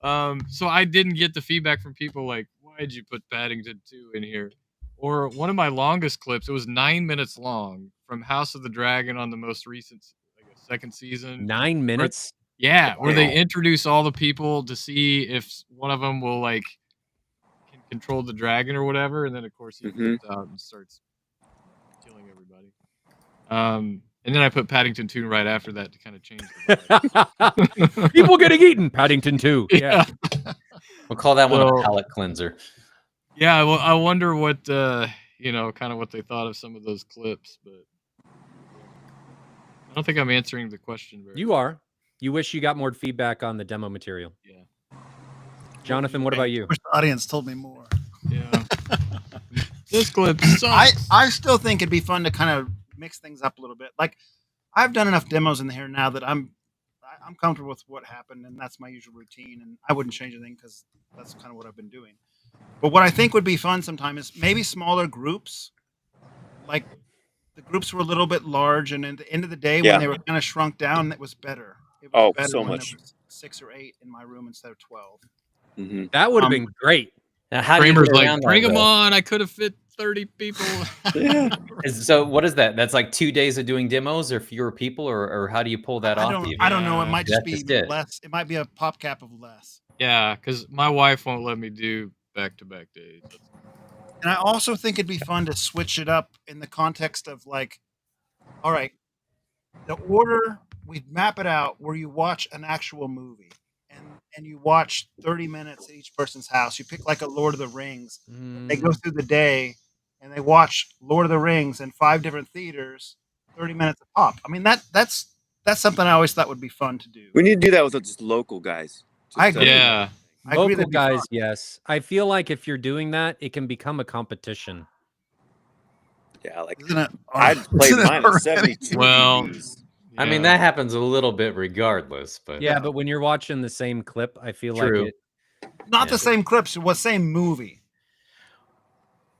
S3: So I didn't get the feedback from people like, why'd you put Paddington 2 in here? Or one of my longest clips, it was 9 minutes long, from House of the Dragon on the most recent, like, second season.
S1: 9 minutes?
S3: Yeah, where
S2: Wow.
S3: they introduce all the people to see if one of them will, like, can control the dragon or whatever, and then of course he
S2: Mhm.
S3: flips out and starts killing everybody. And then I put Paddington 2 right after that to kind of change the vibe.
S1: People getting eaten. Paddington 2. Yeah.
S5: We'll call that one
S3: So-
S5: a palate cleanser.
S3: Yeah, well, I wonder what kind of what they thought of some of those clips, but I don't think I'm answering the question very
S1: You are. You wish you got more feedback on the demo material.
S3: Yeah.
S1: Jonathan, what about you?
S4: Wish the audience told me more.
S3: Yeah. This clip sucks.
S4: I still think it'd be fun to kind of mix things up a little bit. Like, I've done enough demos in here now that I'm comfortable with what happened, and that's my usual routine, and I wouldn't change anything because that's kind of what I've been doing. But what I think would be fun sometime is maybe smaller groups. Like, the groups were a little bit large, and at the end of the day,
S2: Yeah.
S4: when they were kind of shrunk down, it was better. It was
S2: Oh,
S4: better
S2: so
S4: when
S2: much.
S4: there was 6 or 8 in my room instead of 12.
S2: Mhm.
S1: That would have been great.
S5: Now, how do you
S3: Kramer's
S5: get
S3: like,
S5: around that,
S3: bring them
S5: though?
S3: on. I could have fit 30 people.
S5: So what is that? That's like 2 days of doing demos or fewer people, or how do you pull that
S4: I
S5: off?
S4: don't,
S5: even?
S4: I don't know. It
S3: Yeah,
S4: might just
S5: that's
S4: be
S5: just it.
S4: less. It might be a pop cap of less.
S3: Yeah, because my wife won't let me do back-to-back days.
S4: And I also think it'd be fun to switch it up in the context of, like, all right, the order, we'd map it out where you watch an actual movie, and you watch 30 minutes at each person's house. You pick like a Lord of the Rings. They go through the day and they watch Lord of the Rings in 5 different theaters, 30 minutes a pop. I mean, that's something I always thought would be fun to do.
S2: We need to do that with just local guys.
S4: I
S2: Just,
S4: agree.
S3: Yeah.
S4: I agree
S1: Local
S4: that'd be
S1: guys,
S4: fun.
S1: yes. I feel like if you're doing that, it can become a competition.
S2: Yeah, like
S4: Isn't it?
S2: I'd play
S4: Isn't it
S2: mine at
S4: already?
S2: 72
S3: Well,
S2: DVDs.
S5: I mean,
S3: Yeah.
S5: that happens a little bit regardless, but
S1: Yeah, but when you're watching the same clip, I feel
S5: True.
S1: like
S4: Not
S5: Yeah.
S4: the same clips, what same movie?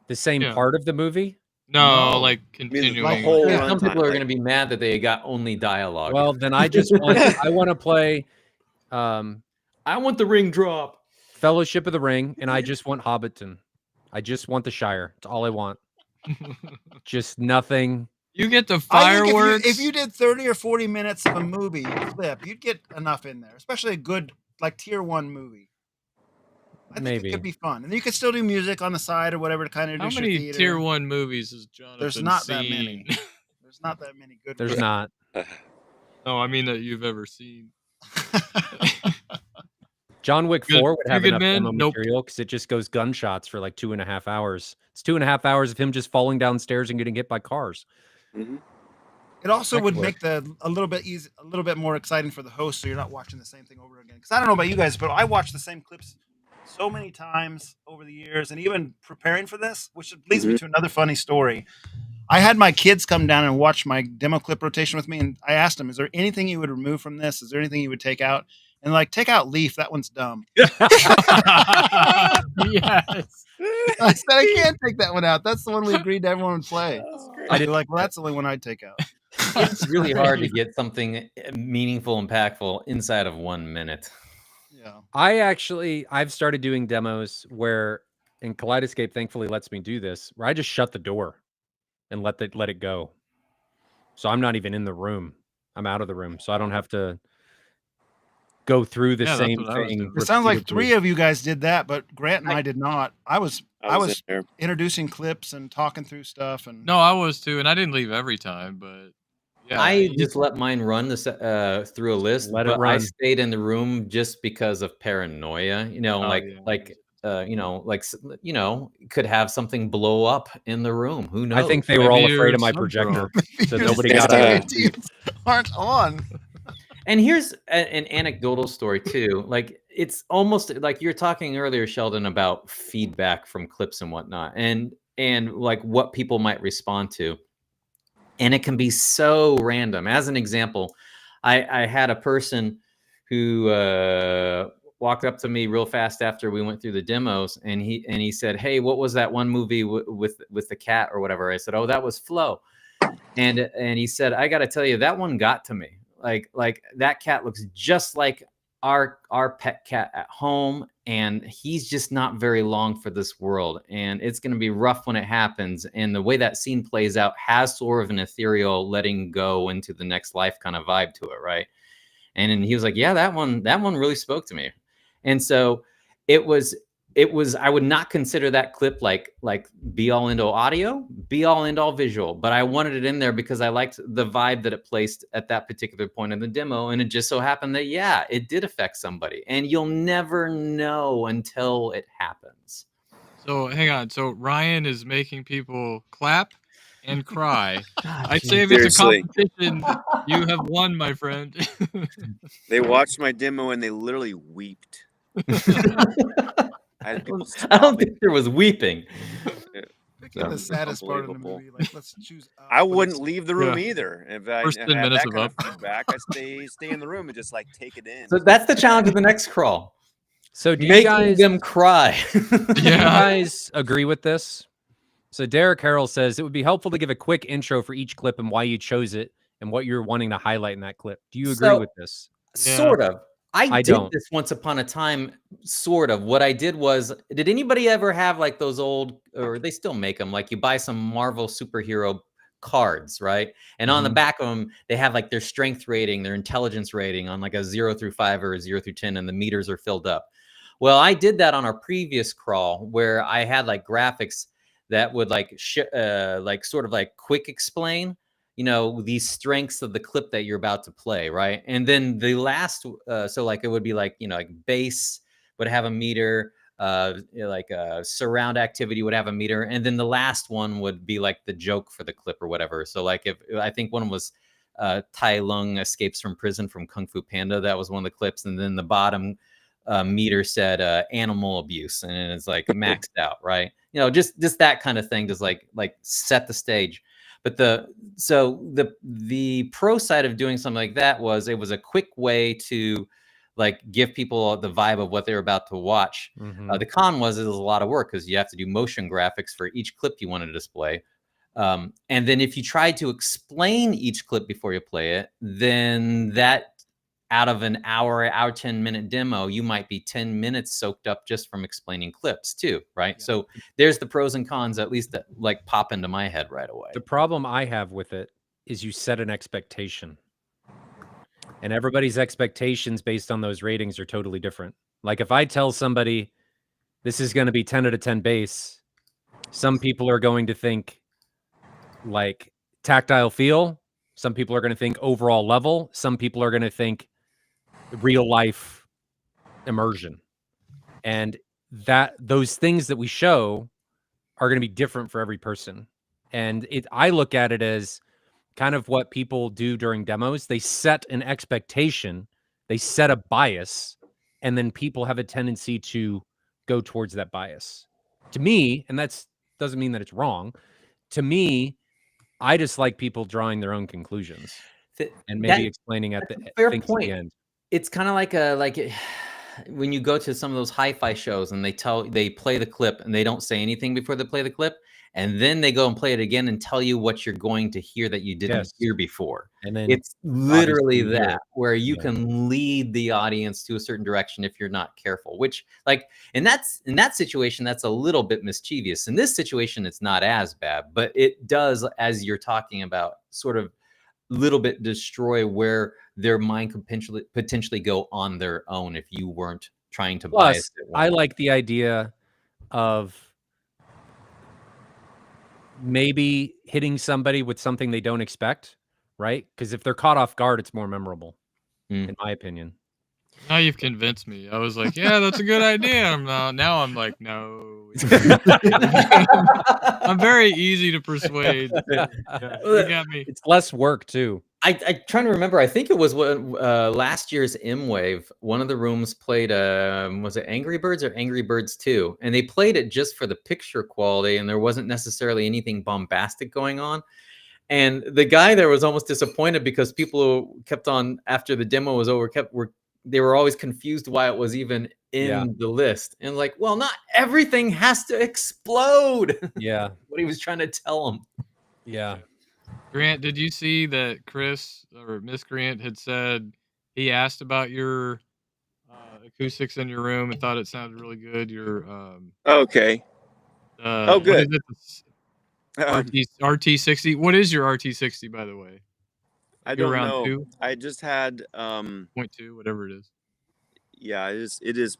S1: the same
S3: Yeah.
S1: part of the movie.
S3: No,
S2: No.
S3: like
S2: I mean,
S3: continuing.
S2: the whole
S4: Yeah.
S5: some
S2: runtime,
S5: people are
S2: like-
S5: going to be mad that they got only dialogue.
S1: Well, then I just want I want to play
S5: I want the ring drop.
S1: Fellowship of the Ring, and I just want Hobbiton. I just want the Shire. It's all I want. Just nothing.
S3: You get the
S4: I think
S3: fireworks.
S4: if you did 30 or 40 minutes of a movie clip, you'd get enough in there, especially a good, like, tier 1 movie. I think
S1: Maybe.
S4: it could be fun. And you could still do music on the side or whatever to kind of
S3: How
S4: introduce your
S3: many
S4: theater.
S3: tier 1 movies has Jonathan
S4: There's not that
S3: seen?
S4: many. There's not that many good
S1: There's
S4: ones.
S1: not.
S3: No, I mean that you've ever seen.
S1: John Wick 4 would have enough demo
S3: Nope.
S1: material because it just goes gunshots for like 2.5 hours. It's 2.5 hours of him just falling downstairs and getting hit by cars.
S2: Mm-hmm.
S4: It also
S1: That
S4: would
S1: could
S4: make a little bit more exciting for the host, so you're not watching the same thing over again. Because I don't know about you guys, but I watch the same clips so many times over the years, and even preparing for this, which leads me to another funny story. I had my kids come down and watch my demo clip rotation with me, and I asked them, "Is there anything you would remove from this? Is there anything you would take out?" And like, take out Leaf. That one's dumb.
S3: Yes.
S4: I said I can't take that one out. That's the one we agreed everyone would play. They're like, well, that's the only one I'd take out.
S5: It's really hard to get something meaningful, impactful inside of 1 minute.
S4: Yeah.
S1: I've started doing demos where, and Kaleidoscape thankfully lets me do this, where I just shut the door and let it go. So I'm not even in the room. I'm out of the room. So I don't have to go through the same thing.
S4: It sounds like 3 of you guys did that, but Grant and I did not. I was introducing clips and talking through stuff. And
S3: no, I was too, and I didn't leave every time, but yeah,
S5: I just let mine run through a list,
S1: Let it
S5: but
S1: run.
S5: I stayed in the room just because of paranoia. You know, could have something blow up in the room. Who knows?
S1: I think they were all afraid of my projector, so nobody got out.
S4: Aren't on.
S5: And here's an anecdotal story too. Like, it's almost like you were talking earlier, Sheldon, about feedback from clips and whatnot, and like what people might respond to. And it can be so random. As an example, I had a person who walked up to me real fast after we went through the demos, and he said, "Hey, what was that one movie with the cat or whatever?" I said, "Oh, that was Flow." And he said, "I got to tell you, that one got to me. Like that cat looks just like our pet cat at home, and he's just not very long for this world, and it's going to be rough when it happens. And the way that scene plays out has sort of an ethereal letting go into the next life kind of vibe to it, right?" And he was like, "Yeah, that one really spoke to me." And so it was I would not consider that clip like be all end all audio, be all end all visual, but I wanted it in there because I liked the vibe that it placed at that particular point in the demo. And it just so happened that, yeah, it did affect somebody, and you'll never know until it happens.
S3: So hang on. So Ryan is making people clap and cry. I'd say if it's a competition, you have won, my friend.
S2: They watched my demo and they literally weeped.
S5: I don't think there was weeping.
S4: Picking the saddest part of the movie. Like, let's choose.
S2: I wouldn't leave the room either. If I
S3: First 10
S2: had
S3: minutes
S2: that
S3: of
S2: kind
S3: up.
S2: of feedback, I stay in the room and just like take it in.
S5: So that's the challenge of the next crawl.
S1: So do
S5: Making
S1: you guys
S5: them cry?
S1: Do you guys agree with this? So Derek Harrell says it would be helpful to give a quick intro for each clip and why you chose it and what you're wanting to highlight in that clip. Do you agree with this?
S5: Sort of. I did
S1: don't.
S5: this once upon a time, sort of. What I did was, did anybody ever have like those old, or they still make them, like you buy some Marvel superhero cards, right? And on the back of them, they have like their strength rating, their intelligence rating on like a 0 through 5 or a 0 through 10, and the meters are filled up. Well, I did that on our previous crawl where I had like graphics that would like sort of like quick explain, you know, these strengths of the clip that you're about to play, right? And then the last, so like it would be like, you know, like bass would have a meter, surround activity would have a meter, and then the last one would be like the joke for the clip or whatever. So like if I think one was Tai Lung escapes from prison from Kung Fu Panda, that was one of the clips, and then the bottom meter said animal abuse, and it's like maxed out, right? You know, just that kind of thing, just like set the stage. But the pro side of doing something like that was it was a quick way to like give people the vibe of what they're about to watch. The con was it was a lot of work because you have to do motion graphics for each clip you want to display. And then if you try to explain each clip before you play it, then that out of an hour 10-minute demo, you might be 10 minutes soaked up just from explaining clips too, right? Yeah. So there's the pros and cons, at least that like pop into my head right away.
S1: The problem I have with it is you set an expectation, and everybody's expectations based on those ratings are totally different. Like if I tell somebody this is going to be 10 out of 10 bass, some people are going to think like tactile feel, Some people are going to think overall level. Some people are going to think real life immersion. And those things that we show are going to be different for every person. And I look at it as kind of what people do during demos. They set an expectation, they set a bias, and then people have a tendency to go towards that bias. To me, and that's doesn't mean that it's wrong. To me, I just like people drawing their own conclusions and maybe explaining at the
S5: fair point.
S1: end.
S5: It's kind of like when you go to some of those hi-fi shows and they play the clip and they don't say anything before they play the clip, and then they go and play it again and tell you what you're going to hear that you didn't hear before.
S1: And then
S5: it's literally that where you can lead the audience to a certain direction if you're not careful, which like in that situation, that's a little bit mischievous. In this situation, it's not as bad, but it does, as you're talking about, sort of little bit destroy where their mind could potentially go on their own if you weren't trying to bias it.
S1: I like the idea of maybe hitting somebody with something they don't expect, right? Because if they're caught off guard, it's more memorable, in my opinion.
S3: Now you've convinced me. I was like, yeah, that's a good idea. Now I'm like, no. I'm very easy to persuade. You got me.
S1: It's less work too.
S5: I'm trying to remember. I think it was last year's M-Wave. One of the rooms played, was it Angry Birds or Angry Birds 2? And they played it just for the picture quality, and there wasn't necessarily anything bombastic going on. And the guy there was almost disappointed because people who kept on, after the demo was over, they were always confused why it was even in the list. And like, well, not everything has to explode.
S1: Yeah.
S5: What he was trying to tell them.
S1: Yeah.
S3: Grant, did you see that Chris or Miss Grant had said he asked about your acoustics in your room and thought it sounded really good? Your
S2: okay. Oh, good.
S3: RT60. What is your RT60, by the way?
S2: I don't know.
S3: 2?
S2: I just had
S3: 0.2, whatever it is.
S2: Yeah, it is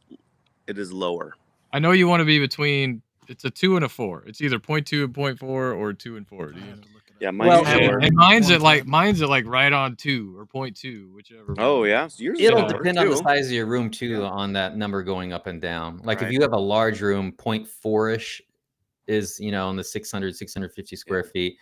S2: lower.
S3: I know you want to be between. It's a 2 and a 4. It's either 0.2 and 0.4 or 2 and 4. Do you know?
S2: Yeah, mine's lower.
S3: And mine's at like right on 2 or 0.2, whichever.
S2: Oh yeah, so yours
S5: it'll depend on the size of your room too, on that number going up and down. Like if you have a large room, 0.4-ish is, you know, in the 650 square feet.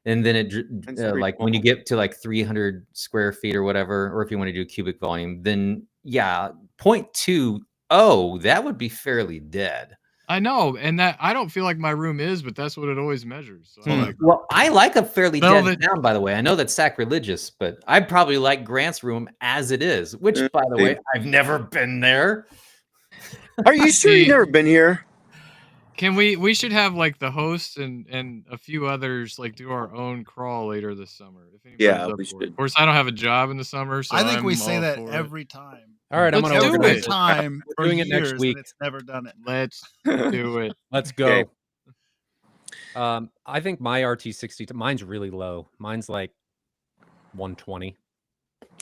S5: And then it like when you get to like 300 square feet or whatever, or if you want to do cubic volume, then yeah, 0.20, that would be fairly dead.
S3: I know, and that I don't feel like my room is, but that's what it always measures. So
S5: well, I like a fairly dead sound, by the way. I know that's sacrilegious, but I probably like Grant's room as it is, which, by the way, I've never been there.
S2: Are you sure you've never been here?
S3: Can we should have like the hosts and a few others like do our own crawl later this summer. If
S2: we should.
S3: Of course, I don't have a job in the summer, so
S4: I think we say that every time.
S1: All right, I'm going to
S3: do it.
S4: Time
S1: we're doing it next week.
S4: It's never done it.
S3: Let's do it.
S1: Let's go. Okay. I think my RT60, mine's really low. Mine's like 120.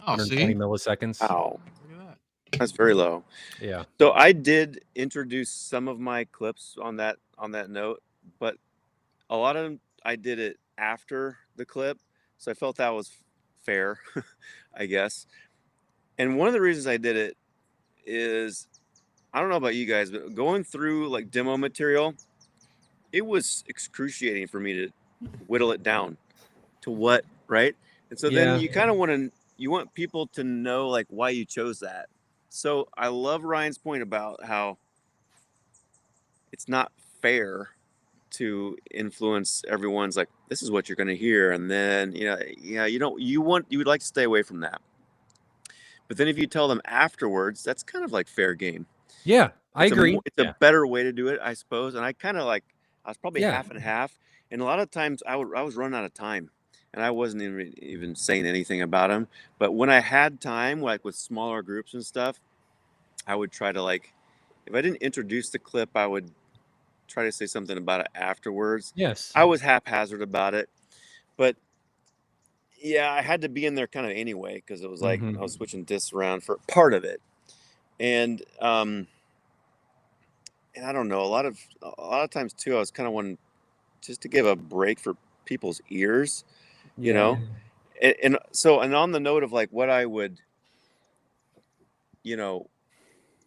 S1: 120 milliseconds.
S2: Wow. That's very low.
S1: Yeah.
S2: So I did introduce some of my clips on that note, but a lot of them I did it after the clip, so I felt that was fair, I guess. And one of the reasons I did it is, I don't know about you guys, but going through like demo material, it was excruciating for me to whittle it down to what, right? And so then you kind of want people to know like why you chose that. So I love Ryan's point about how it's not fair to influence everyone's like, this is what you're going to hear. And then, you would like to stay away from that. But then if you tell them afterwards, that's kind of like fair game.
S1: Yeah, I agree.
S2: It's a better way to do it, I suppose. And I was probably half and half. And a lot of times I was running out of time. And I wasn't even saying anything about them. But when I had time, like with smaller groups and stuff, I would try to like, if I didn't introduce the clip, I would try to say something about it afterwards.
S1: Yes.
S2: I was haphazard about it. But yeah, I had to be in there kind of anyway, because it was like I was switching discs around for part of it. And I don't know, a lot of times too, I was kind of wanting just to give a break for people's ears. You know, And so, and on the note of like what I would, you know,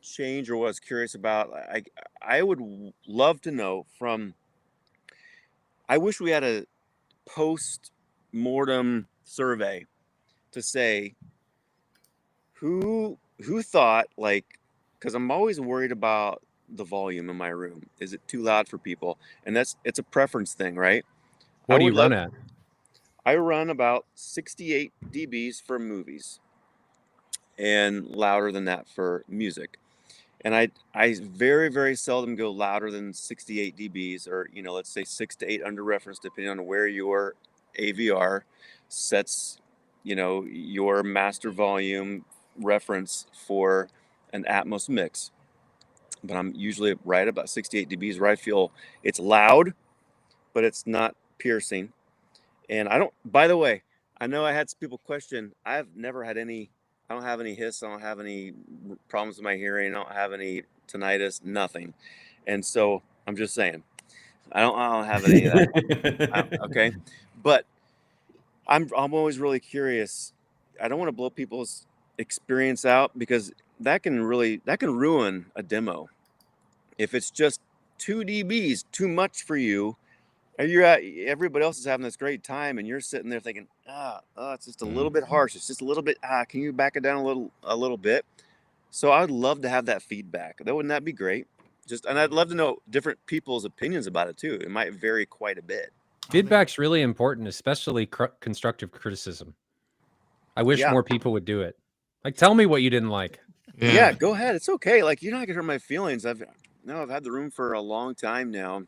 S2: change or was curious about, I would love to know from. I wish we had a post-mortem survey to say who thought, like, because I'm always worried about the volume in my room. Is it too loud for people? And it's a preference thing, right?
S1: What do you run at?
S2: I run about 68 dBs for movies and louder than that for music. And I very, very seldom go louder than 68 dBs, or, you know, let's say 6 to 8 under reference, depending on where your AVR sets, you know, your master volume reference for an Atmos mix. But I'm usually right about 68 dBs where I feel it's loud, but it's not piercing. And I don't, by the way, I know I had some people question, I've never had any, I don't have any hiss, I don't have any problems with my hearing, I don't have any tinnitus, nothing. And so I'm just saying, I don't have any of that. Okay. But I'm always really curious. I don't want to blow people's experience out, because that can ruin a demo. If it's just 2 dBs too much for you, and everybody else is having this great time, and you're sitting there thinking, it's just a little bit harsh. It's just a little bit. Can you back it down a little bit? So I'd love to have that feedback. Wouldn't that be great? And I'd love to know different people's opinions about it too. It might vary quite a bit.
S1: Feedback's really important, especially constructive criticism. I wish more people would do it. Like, tell me what you didn't like.
S2: Yeah, go ahead. It's okay. Like, you're not gonna hurt my feelings. I've had the room for a long time now,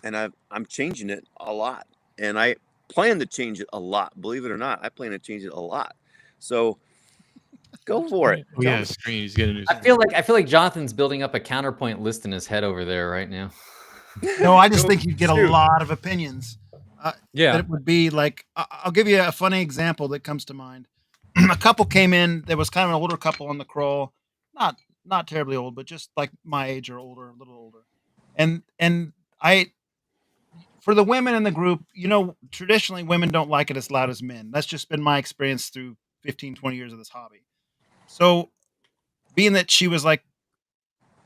S2: and I'm changing it a lot, and I plan to change it a lot. Believe it or not, I plan to change it a lot. So go for it.
S3: We got a screen. He's gonna do.
S5: I feel like Jonathan's building up a counterpoint list in his head over there right now.
S4: No, I just think you'd get a lot of opinions.
S1: Yeah,
S4: that it would be like, I'll give you a funny example that comes to mind. A couple came in. There was kind of an older couple on the crawl, not terribly old, but just like my age or older, a little older. And for the women in the group, you know, traditionally women don't like it as loud as men. That's just been my experience through 15, 20 years of this hobby. So being that she was like,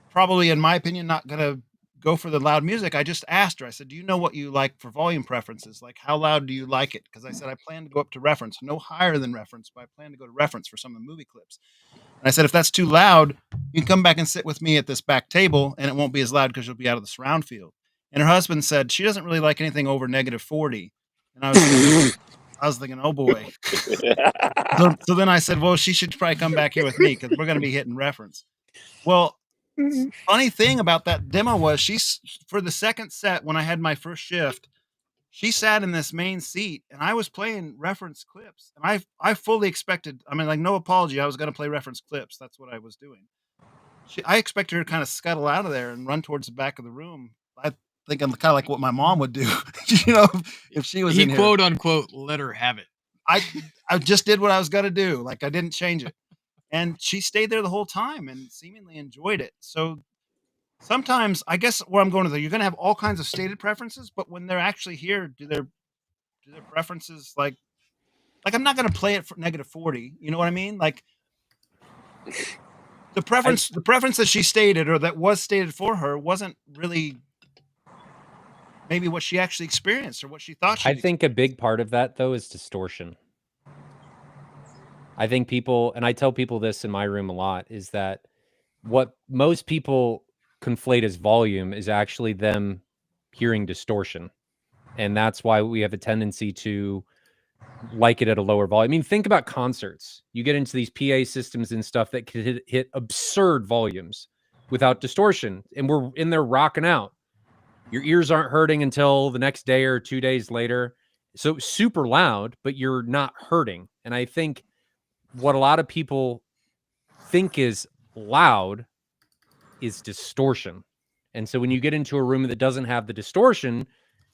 S4: probably in my opinion, not going to go for the loud music, I just asked her, I said, do you know what you like for volume preferences? Like, how loud do you like it? Because I said, I plan to go up to reference, no higher than reference, but I plan to go to reference for some of the movie clips. And I said, if that's too loud, you can come back and sit with me at this back table and it won't be as loud because you'll be out of the surround field. And her husband said she doesn't really like anything over -40. And I was thinking, oh boy. So then I said, well, she should probably come back here with me because we're going to be hitting reference. Well, funny thing about that demo was for the second set, when I had my first shift, she sat in this main seat and I was playing reference clips, and I fully expected, I mean, like, no apology, I was going to play reference clips. That's what I was doing. I expected her to kind of scuttle out of there and run towards the back of the room. I think I'm kind of like what my mom would do, you know, if she was in here.
S3: Quote unquote let her have it.
S4: I just did what I was going to do. Like, I didn't change it. And she stayed there the whole time and seemingly enjoyed it. So sometimes, I guess where I'm going with it, you're going to have all kinds of stated preferences, but when they're actually here, do their preferences, like I'm not going to play it for -40. You know what I mean? Like, the preference that she stated, or that was stated for her, wasn't really maybe what she actually experienced or what she thought she
S1: I think a big part of that, though, is distortion. I think people, and I tell people this in my room a lot, is that what most people conflate as volume is actually them hearing distortion. And that's why we have a tendency to like it at a lower volume. I mean, think about concerts. You get into these PA systems and stuff that could hit absurd volumes without distortion, and we're in there rocking out. Your ears aren't hurting until the next day or 2 days later. So super loud, but you're not hurting. And I think what a lot of people think is loud is distortion. And so when you get into a room that doesn't have the distortion,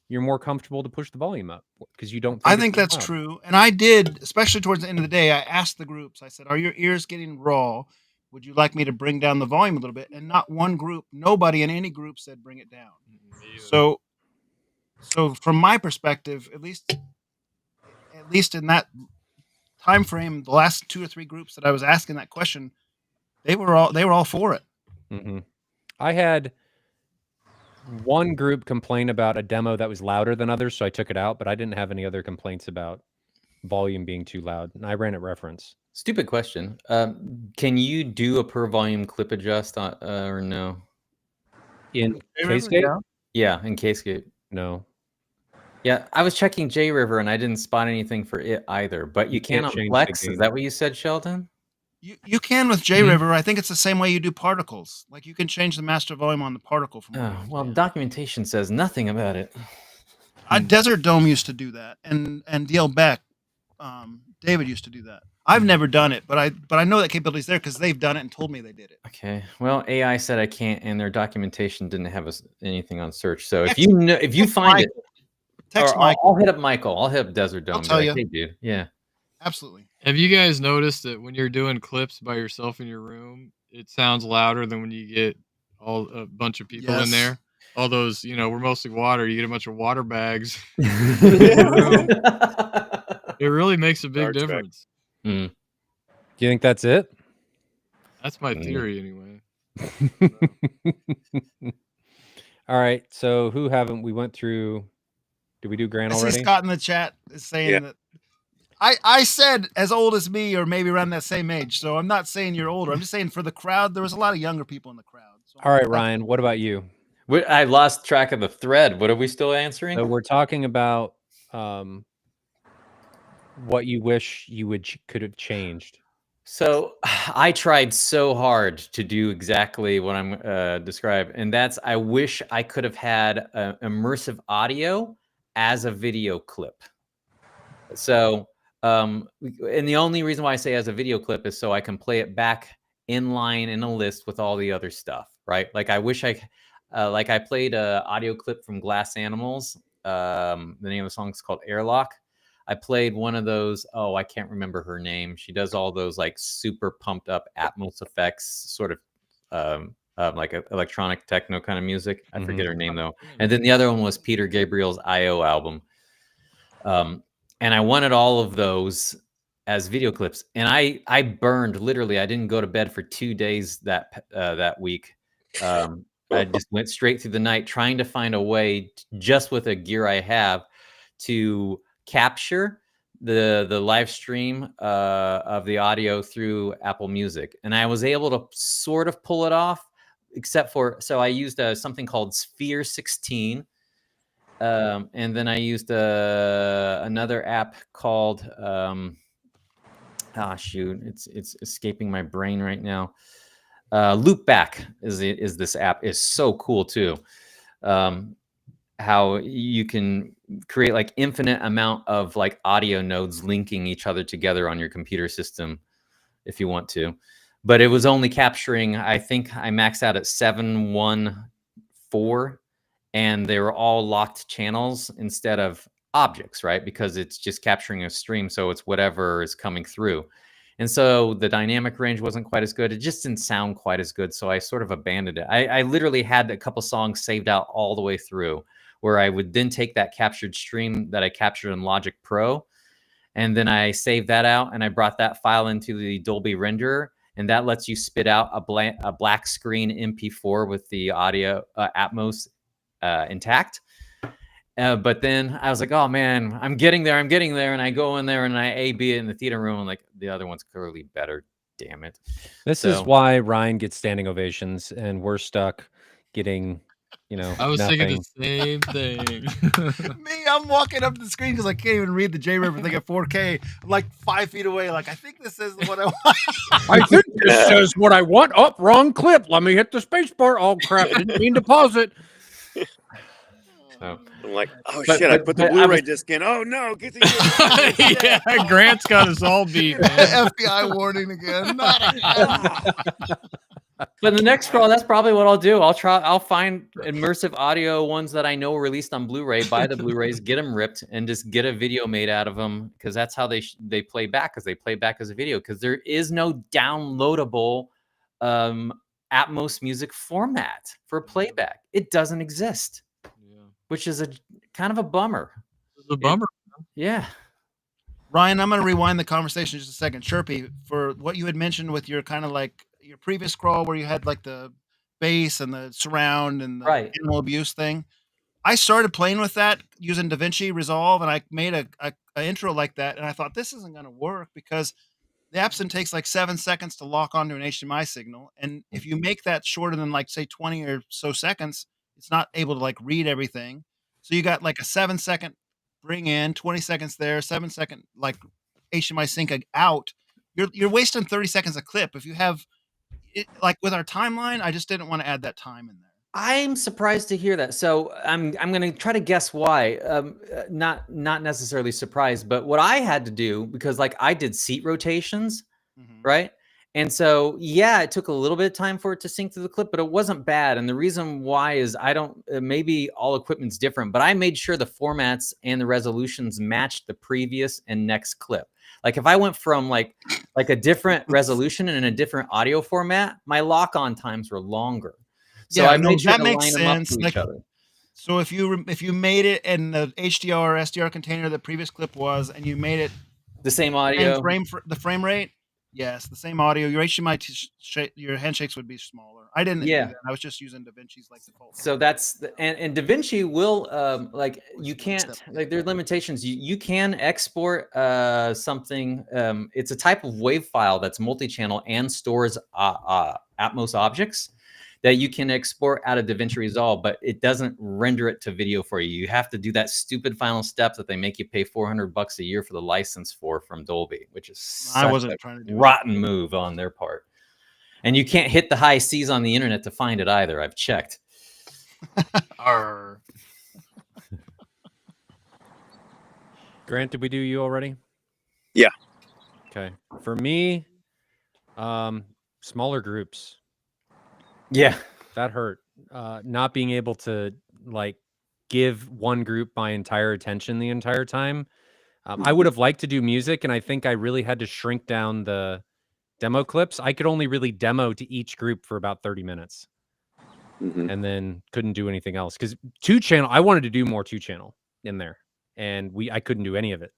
S1: you're more comfortable to push the volume up because you don't.
S4: I think that's true. And I did, especially towards the end of the day, I asked the groups, I said, are your ears getting raw? Would you like me to bring down the volume a little bit? And not one group, nobody in any group said bring it down. So from my perspective, at least in that time frame, the last 2 or 3 groups that I was asking that question, they were all for it.
S1: Mm-hmm. I had one group complain about a demo that was louder than others, so I took it out, but I didn't have any other complaints about volume being too loud, and I ran at reference.
S5: Stupid question. Can you do a per volume clip adjust or no?
S1: In Kscape?
S5: Yeah, in Kscape.
S1: No.
S5: Yeah, I was checking JRiver and I didn't spot anything for it either. But you can on Flex. Is that what you said, Sheldon?
S4: You can with JRiver. I think it's the same way you do particles. Like you can change the master volume on the particle from.
S5: Well, documentation says nothing about it.
S4: Desert Dome used to do that, and DL Beck, David used to do that. I've never done it, but I know that capability is there because they've done it and told me they did it.
S5: Okay. Well, AI said I can't, and their documentation didn't have anything on search. So if you find it,
S4: text Mike.
S5: I'll hit up Michael. I'll hit up Desert Dome.
S4: I'll tell you.
S5: Hey, dude. Yeah.
S4: Absolutely.
S3: Have you guys noticed that when you're doing clips by yourself in your room, it sounds louder than when you get a bunch of people in there? All those, we're mostly water. You get a bunch of water bags. It really makes a big difference.
S1: Do you think that's it?
S3: That's my theory, anyway.
S1: All right. So who haven't we went through? Did we do Grant already?
S4: I see Scott in the chat is saying that. I said as old as me or maybe around that same age. So I'm not saying you're older. I'm just saying for the crowd, there was a lot of younger people in the crowd. So
S1: all right, Ryan, what about you?
S5: I lost track of the thread. What are we still answering?
S1: So we're talking about what you wish you could have changed.
S5: So I tried so hard to do exactly what I'm describing, and that's I wish I could have had immersive audio as a video clip. So, and the only reason why I say as a video clip is so I can play it back in line in a list with all the other stuff, right? Like I wish like I played a audio clip from Glass Animals. The name of the song is called Airlock. I played one of those. Oh, I can't remember her name. She does all those like super pumped up Atmos effects, sort of like electronic techno kind of music. I forget her name though. And then the other one was Peter Gabriel's I.O. album. And I wanted all of those as video clips. And I burned literally. I didn't go to bed for 2 days that week. I just went straight through the night trying to find a way, just with the gear I have, to capture the live stream of the audio through Apple Music. And I was able to sort of pull it off, except for, so I used something called Sphere 16. And then I used another app called, shoot, it's escaping my brain right now. Loopback is this app, is so cool too. How you can create like infinite amount of like audio nodes linking each other together on your computer system if you want to. But it was only capturing, I think I maxed out at 714, and they were all locked channels instead of objects, right? Because it's just capturing a stream, so it's whatever is coming through. And so the dynamic range wasn't quite as good. It just didn't sound quite as good, so I sort of abandoned it. I literally had a couple songs saved out all the way through, where I would then take that captured stream that I captured in Logic Pro, and then I saved that out, and I brought that file into the Dolby renderer, and that lets you spit out a black screen MP4 with the audio Atmos intact. But then I was like, oh man, I'm getting there. And I go in there and I A/B it in the theater room. And like, the other one's clearly better. Damn it.
S1: This is why Ryan gets standing ovations and we're stuck getting,
S3: I was
S1: nothing.
S3: thinking the same thing.
S4: Me, I'm walking up to the screen because I can't even read the JRiver thing at 4K. I'm like 5 feet away. Like, I think this is what I want.
S1: I think this says what I want. Oh, wrong clip. Let me hit the space bar. Oh crap, I didn't mean to pause it.
S2: I'm like, shit, I put the Blu-ray disc in. Oh no, get the
S3: yeah, Grant's got us all beat, man.
S4: FBI warning again. Not again.
S5: But the next crawl, that's probably what I'll do. I'll find immersive audio ones that I know are released on Blu-ray, buy the Blu-rays, get them ripped, and just get a video made out of them, because that's how they play back, because they play back as a video, because there is no downloadable Atmos music format for playback. It doesn't exist. Which is a kind of a bummer.
S3: It's a bummer.
S5: Yeah.
S4: Ryan, I'm going to rewind the conversation just a second. Chirpy, for what you had mentioned with your kind of like your previous scroll where you had like the bass and the surround and the
S5: Right.
S4: animal abuse thing. I started playing with that using DaVinci Resolve, and I made a intro like that, and I thought this isn't going to work because the Epson takes like 7 seconds to lock onto an HDMI signal, and if you make that shorter than like say 20 or so seconds, it's not able to like read everything. So you got like a 7-second bring in, 20 seconds there, 7-second like HDMI sync out. You're wasting 30 seconds a clip. If you have it like with our timeline, I just didn't want to add that time in there.
S5: I'm surprised to hear that. So I'm going to try to guess why. Not necessarily surprised, but what I had to do, because like I did seat rotations, right? And so yeah, it took a little bit of time for it to sync to the clip, but it wasn't bad. And the reason why is I don't. Maybe all equipment's different, but I made sure the formats and the resolutions matched the previous and next clip. Like if I went from like a different resolution and in a different audio format, my lock-on times were longer. So
S4: Yeah,
S5: I made sure
S4: that
S5: to
S4: makes
S5: line them up
S4: sense.
S5: to each other.
S4: So if you made it in the HDR or SDR container the previous clip was, and you made it
S5: The same audio.
S4: the frame rate, yes, the same audio. Your HDMI your handshakes would be smaller. I didn't do
S5: Yeah.
S4: that. I was just using DaVinci's like default.
S5: So that's and DaVinci will like you can't like there's limitations. You can export something. It's a type of wave file that's multi-channel and stores Atmos objects that you can export out of DaVinci Resolve, but it doesn't render it to video for you. You have to do that stupid final step that they make you pay $400 a year for the license from Dolby, which is such a rotten move on their part. And you can't hit the high C's on the internet to find it either. I've checked.
S1: Grant, did we do you already?
S2: Yeah.
S1: Okay. For me, smaller groups.
S5: Yeah.
S1: That hurt. Not being able to like give one group my entire attention the entire time. I would have liked to do music, and I think I really had to shrink down the demo clips. I could only really demo to each group for about 30 minutes. And then couldn't do anything else because 2-channel. I wanted to do more 2-channel in there, and I couldn't do any of it.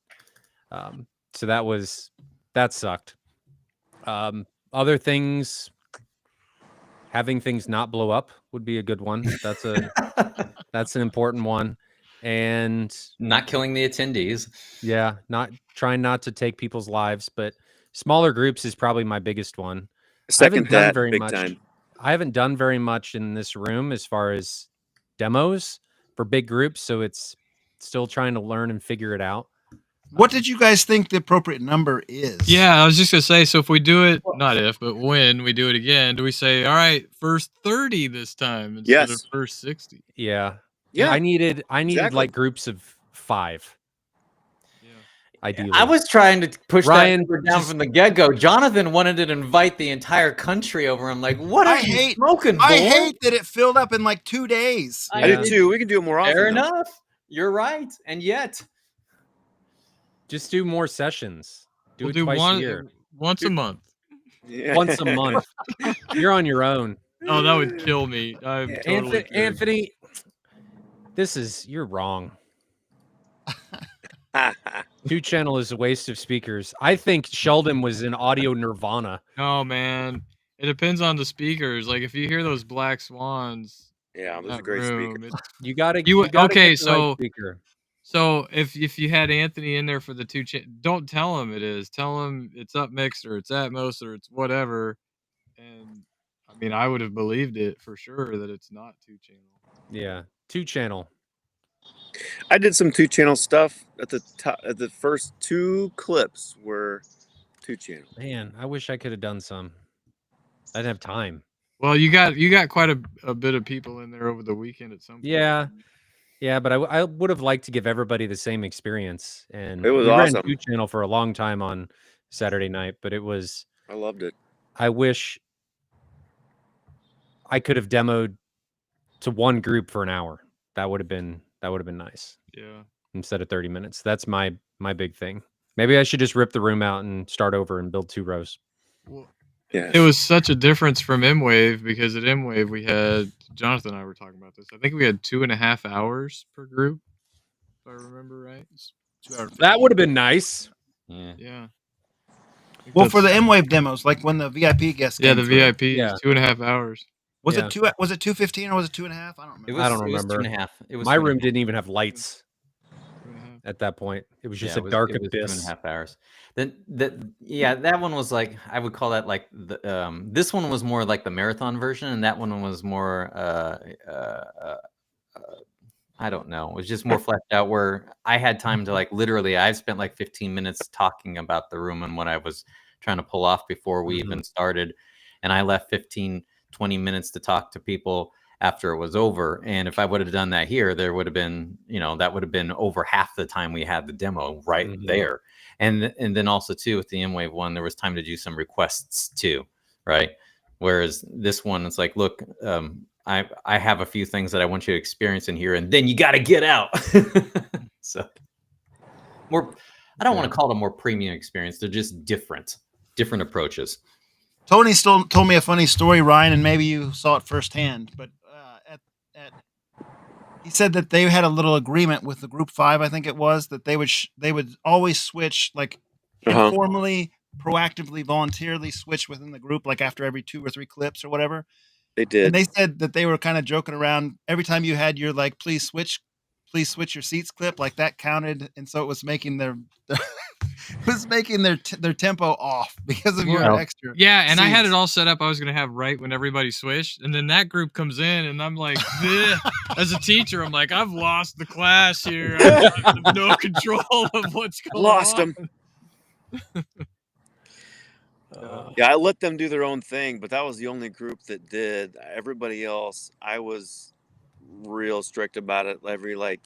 S1: So that sucked. Other things, having things not blow up would be a good one. That's an important one, and
S5: not killing the attendees.
S1: Yeah, trying not to take people's lives, but smaller groups is probably my biggest one. I haven't done very much. I haven't done very much in this room as far as demos for big groups, so it's still trying to learn and figure it out.
S4: What did you guys think the appropriate number is?
S3: Yeah, I was just gonna say. So if we do it, not if, but when we do it again, do we say, all right, first 30 this time instead of first 60?
S1: Yeah.
S2: Yeah.
S1: I needed like groups of 5. Ideally.
S5: I was trying to push Ryan that down from the get-go. Jonathan wanted to invite the entire country over. I'm like, what are you smoking, boy?
S4: I hate that it filled up in like 2 days.
S2: I did too. We can do it more often.
S5: Fair enough. You're right. And yet,
S1: just do more sessions.
S3: We'll do twice a year. Once a month.
S2: Yeah.
S1: Once a month. You're on your own.
S3: Oh, that would kill me. I'm totally
S1: Anthony, you're wrong. 2-channel is a waste of speakers. I think Sheldon was in audio nirvana.
S3: No, man. It depends on the speakers. Like if you hear those black swans.
S2: Yeah, those are great speakers.
S1: You gotta
S3: okay,
S1: get the right speaker.
S3: So if you had Anthony in there for the 2-channel, don't tell him it is. Tell him it's up mixed or it's Atmos or it's whatever. And I mean, I would have believed it for sure that it's not 2-channel.
S1: Yeah, 2-channel.
S2: I did some 2-channel stuff at the top. The first 2 clips were 2-channel.
S1: Man, I wish I could have done some. I didn't have time.
S3: Well, you got quite a bit of people in there over the weekend at some point.
S1: Yeah, but I would have liked to give everybody the same experience. And
S2: it was
S1: we
S2: awesome.
S1: ran 2-channel for a long time on Saturday night, but
S2: I loved it.
S1: I wish I could have demoed to one group for an hour. That would have been nice.
S3: Yeah.
S1: Instead of 30 minutes. That's my big thing. Maybe I should just rip the room out and start over and build 2 rows.
S3: Well, yeah. It was such a difference from M-Wave because at M-Wave we had, Jonathan and I were talking about this. I think we had 2.5 hours per group, if I remember right.
S1: 2 hours. That would have been nice.
S3: Yeah.
S4: Well, for the M-Wave demos, like when the VIP guests
S3: Yeah,
S4: came
S3: the
S4: through.
S3: VIP
S1: Yeah.
S3: is 2.5 hours.
S4: Was
S1: Yeah.
S4: it 2:15 or was it 2.5? I don't remember.
S5: It
S1: I don't
S5: was
S1: remember.
S5: 2.5. It was
S1: My
S5: 2.5.
S1: room didn't even have lights
S3: 2.5.
S1: at that point. It was just
S5: Yeah,
S1: a dark
S5: it was
S1: abyss.
S5: 2.5 hours. Then that one was like, I would call that like the this one was more like the marathon version, and that one was more I don't know. It was just more fleshed out where I had time to like literally I spent like 15 minutes talking about the room and what I was trying to pull off before we even started. And I left 15, 20 minutes to talk to people after it was over. And if I would have done that here, there would have been, that would have been over half the time we had the demo right there. And then also too, with the M-Wave one, there was time to do some requests too, right? Whereas this one, it's like, look, I have a few things that I want you to experience in here, and then you got to get out. So I don't want to call it a more premium experience. They're just different approaches.
S4: Tony still told me a funny story, Ryan, and maybe you saw it firsthand. But he said that they had a little agreement with the Group 5, I think it was, that they would always switch, like informally, proactively, voluntarily switch within the group, like after every 2 or 3 clips or whatever.
S2: They did.
S4: And they said that they were kind of joking around every time you had your like, please switch your seats clip, like that counted, and so it was making their tempo off because of your extra.
S3: Yeah, and
S4: seats.
S3: I had it all set up. I was gonna have right when everybody switched, and then that group comes in, and I'm like, as a teacher, I'm like, I've lost the class here. I have no control of what's going on.
S2: Lost them. Yeah, I let them do their own thing, but that was the only group that did. Everybody else, I was real strict about it. Every like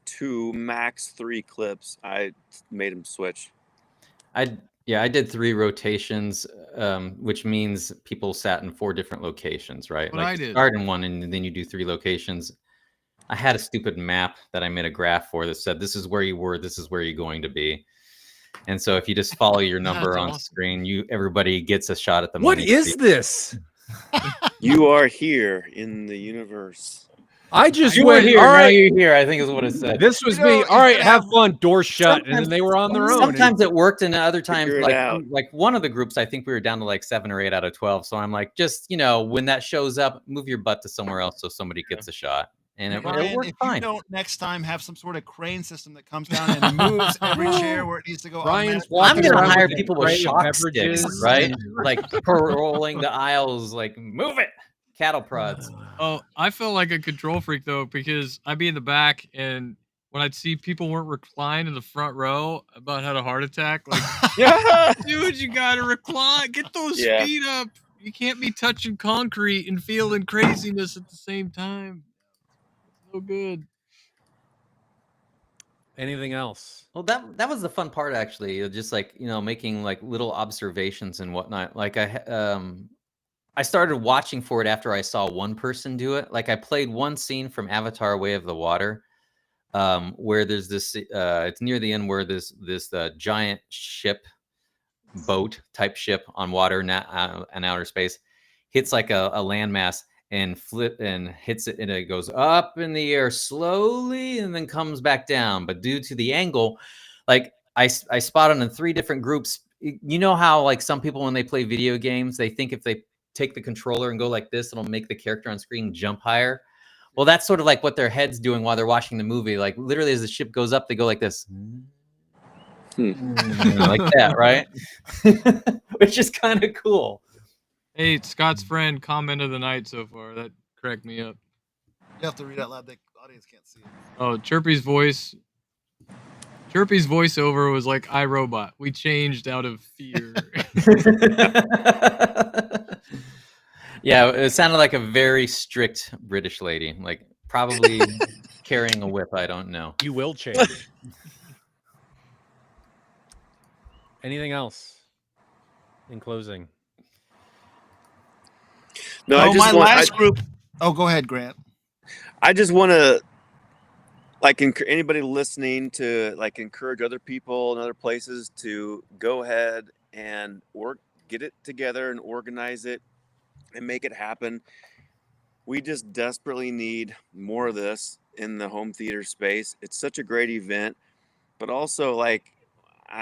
S2: 2, max 3 clips, I made them switch.
S5: I did 3 rotations, which means people sat in 4 different locations, right?
S3: What I
S5: like
S3: did.
S5: Start in one, and then you do 3 locations. I had a stupid map that I made a graph for that said, this is where you were, this is where you're going to be. And so if you just follow your number on screen, everybody gets a shot at the
S1: What
S5: money.
S1: is this?
S2: You are here in the universe.
S1: I just
S5: You
S1: went
S5: were here,
S1: all
S5: now
S1: right.
S5: you're here, I think is what it said.
S1: This was me. All right, have fun. Door shut, and then they were on their own.
S5: Sometimes it worked, and other times,
S2: Figure it out.
S5: like one of the groups, I think we were down to like 7 or 8 out of 12. So I'm like, just when that shows up, move your butt to somewhere else so somebody gets a shot. And it
S4: Ryan,
S5: worked
S4: if
S5: fine.
S4: you don't next time have some sort of crane system that comes down and moves every chair where it needs to go.
S1: Ryan's
S5: I'm
S1: walking
S5: gonna
S1: around
S5: hire
S1: with a
S5: people with
S1: tray of
S5: shock
S1: beverages
S5: sticks, right? Like rolling the aisles, like move it, cattle prods.
S3: Oh, I felt like a control freak though, because I'd be in the back, and when I'd see people weren't reclined in the front row, I about had a heart attack. Like, dude, you gotta recline. Get those feet up. You can't be touching concrete and feeling craziness at the same time. So good.
S1: Anything else?
S5: Well, that was the fun part, actually. Just like making like little observations and whatnot. Like I started watching for it after I saw one person do it. Like I played one scene from Avatar: Way of the Water, where there's this. It's near the end where this giant boat type ship on water in outer space hits like a landmass and hits it, and it goes up in the air slowly and then comes back down. But due to the angle, like I spotted in 3 different groups. You know how like some people when they play video games, they think if they take the controller and go like this, it'll make the character on screen jump higher. Well, that's sort of like what their head's doing while they're watching the movie. Like literally as the ship goes up, they go like this. Like that, right? Which is kind of cool.
S3: Hey, Scott's friend, comment of the night so far. That cracked me up.
S4: You have to read out loud. The audience can't see it.
S3: Oh, Chirpy's voiceover was like iRobot. We changed out of fear.
S5: Yeah, it sounded like a very strict British lady, like probably carrying a whip. I don't know.
S1: You will change. Anything else in closing?
S2: No,
S4: my last group. Oh, go ahead, Grant.
S2: I just want to like anybody listening to like encourage other people in other places to go ahead and get it together and organize it and make it happen. We just desperately need more of this in the home theater space. It's such a great event, but also like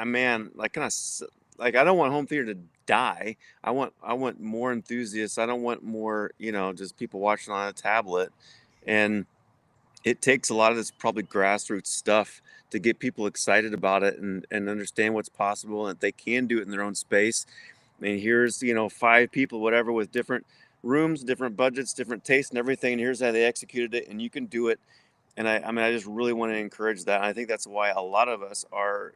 S2: man, like I don't want home theater to die. I want more enthusiasts. I don't want more, just people watching on a tablet. And it takes a lot of this probably grassroots stuff to get people excited about it and understand what's possible and that they can do it in their own space. And here's, 5 people, whatever, with different rooms, different budgets, different tastes and everything. And here's how they executed it. And you can do it. And I just really want to encourage that. And I think that's why a lot of us are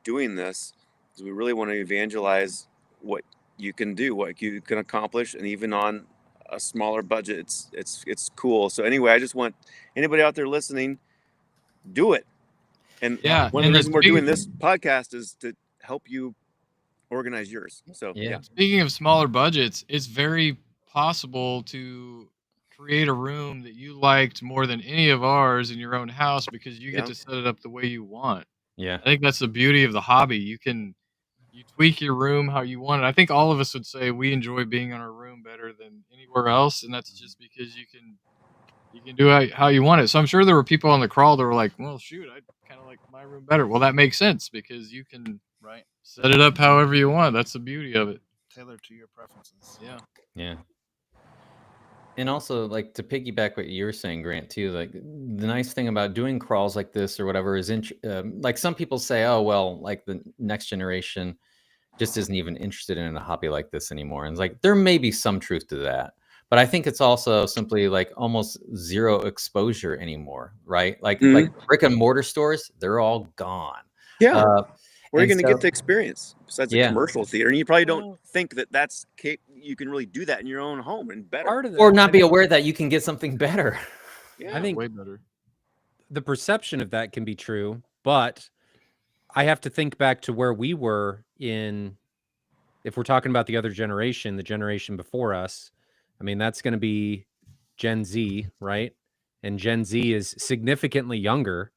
S2: doing this, because we really want to evangelize what you can do, what you can accomplish. And even on a smaller budget, it's cool. So anyway, I just want anybody out there listening, do it. And one of the reasons we're doing this podcast is to help you organize yours. So yeah.
S3: Speaking of smaller budgets, it's very possible to create a room that you liked more than any of ours in your own house because you get to set it up the way you want.
S5: Yeah.
S3: I think that's the beauty of the hobby. You tweak your room how you want it. I think all of us would say we enjoy being in our room better than anywhere else, and that's just because you can do it how you want it. So I'm sure there were people on the crawl that were like, well, shoot, I kind of like my room better. Well, that makes sense because you can set it up however you want. That's the beauty of it.
S4: Tailor to your preferences.
S3: Yeah.
S5: Yeah. And also, like, to piggyback what you were saying, Grant, too, like, the nice thing about doing crawls like this or whatever is, like, some people say, oh, well, like, the next generation just isn't even interested in a hobby like this anymore. And it's like, there may be some truth to that. But I think it's also simply, like, almost zero exposure anymore, right? Like brick and mortar stores, they're all gone.
S2: Yeah. Where are you going to get the experience besides a commercial theater? And you probably don't think that's you can really do that in your own home and better.
S5: Or not be aware that you can get something better.
S3: Yeah, I think way better.
S1: The perception of that can be true, but I have to think back to where we were if we're talking about the other generation, the generation before us. I mean, that's going to be Gen Z, right? And Gen Z is significantly younger.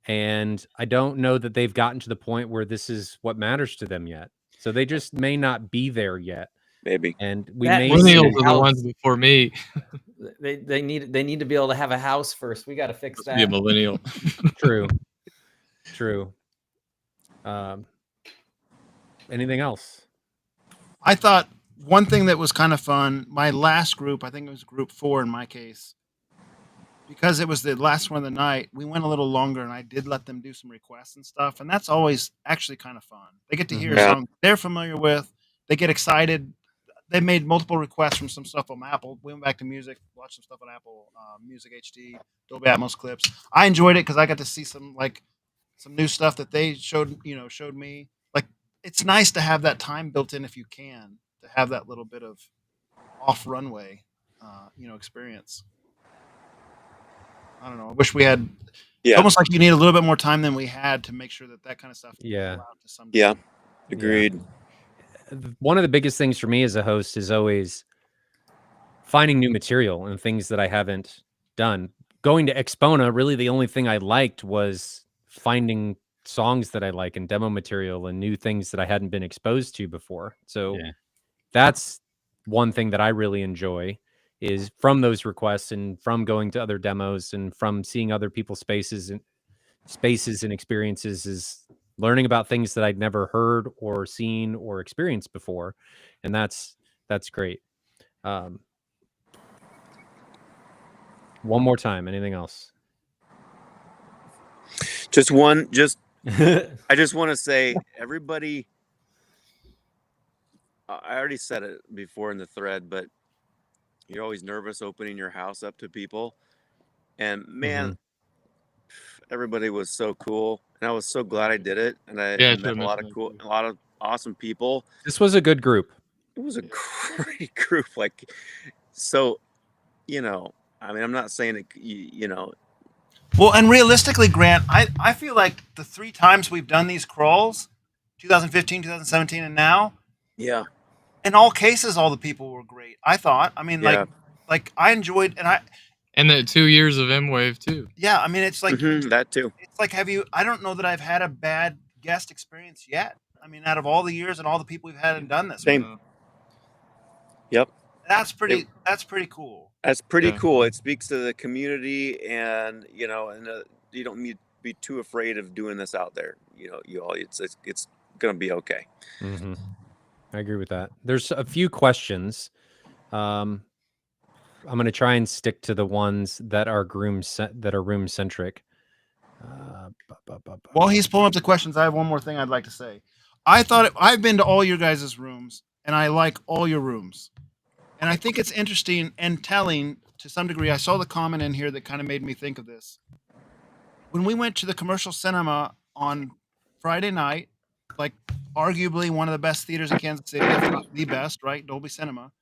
S1: And I don't know that they've gotten to the point where this is what matters to them yet. So they just may not be there yet.
S2: Maybe.
S1: And we
S3: millennials are the ones before me.
S5: They need to be able to have a house first. We got to fix that.
S3: Be a millennial.
S1: True. Anything else?
S4: I thought one thing that was kind of fun, my last group, I think it was group 4 in my case, because it was the last one of the night, we went a little longer and I did let them do some requests and stuff. And that's always actually kind of fun. They get to hear a song they're familiar with. They get excited. They made multiple requests from some stuff on Apple. We went back to music, watched some stuff on Apple Music HD, Dolby Atmos clips. I enjoyed it because I got to see some new stuff that they showed me. Like, it's nice to have that time built in if you can, to have that little bit of off runway, experience. I don't know. I wish we had. It's almost like you need a little bit more time than we had to make sure that kind of stuff.
S1: Yeah.
S4: To some degree.
S2: Yeah. Agreed.
S1: One of the biggest things for me as a host is always finding new material and things that I haven't done. Going to Expona, really the only thing I liked was finding songs that I like and demo material and new things that I hadn't been exposed to before. So that's one thing that I really enjoy, is from those requests and from going to other demos and from seeing other people's spaces and experiences, is learning about things that I'd never heard or seen or experienced before. And that's great. One more time. Anything else?
S2: I just want to say, everybody, I already said it before in the thread, but you're always nervous opening your house up to people. And man, everybody was so cool. And I was so glad I did it. And I met a lot of awesome people.
S1: This was a good group.
S2: It was a great group. Like, so, I'm not saying it,
S4: Well, and realistically, Grant, I feel like the 3 times we've done these crawls, 2015, 2017, and now, in all cases, all the people were great. I thought. I mean, like I enjoyed,
S3: and the 2 years of M-Wave too.
S4: Yeah, I mean, it's like
S2: that too.
S4: It's like, I don't know that I've had a bad guest experience yet. I mean, out of all the years and all the people we've had and done this.
S2: Same. Yep.
S4: That's pretty cool.
S2: That's pretty cool. It speaks to the community, and you don't need to be too afraid of doing this out there. You know, you all, it's gonna be okay.
S1: Mm-hmm. I agree with that. There's a few questions. I'm going to try and stick to the ones that are room centric.
S4: While he's pulling up the questions, I have one more thing I'd like to say. I've been to all your guys' rooms, and I like all your rooms. And I think it's interesting and telling to some degree. I saw the comment in here that kind of made me think of this. When we went to the commercial cinema on Friday night, like arguably one of the best theaters in Kansas City, if not the best, right? Dolby Cinema.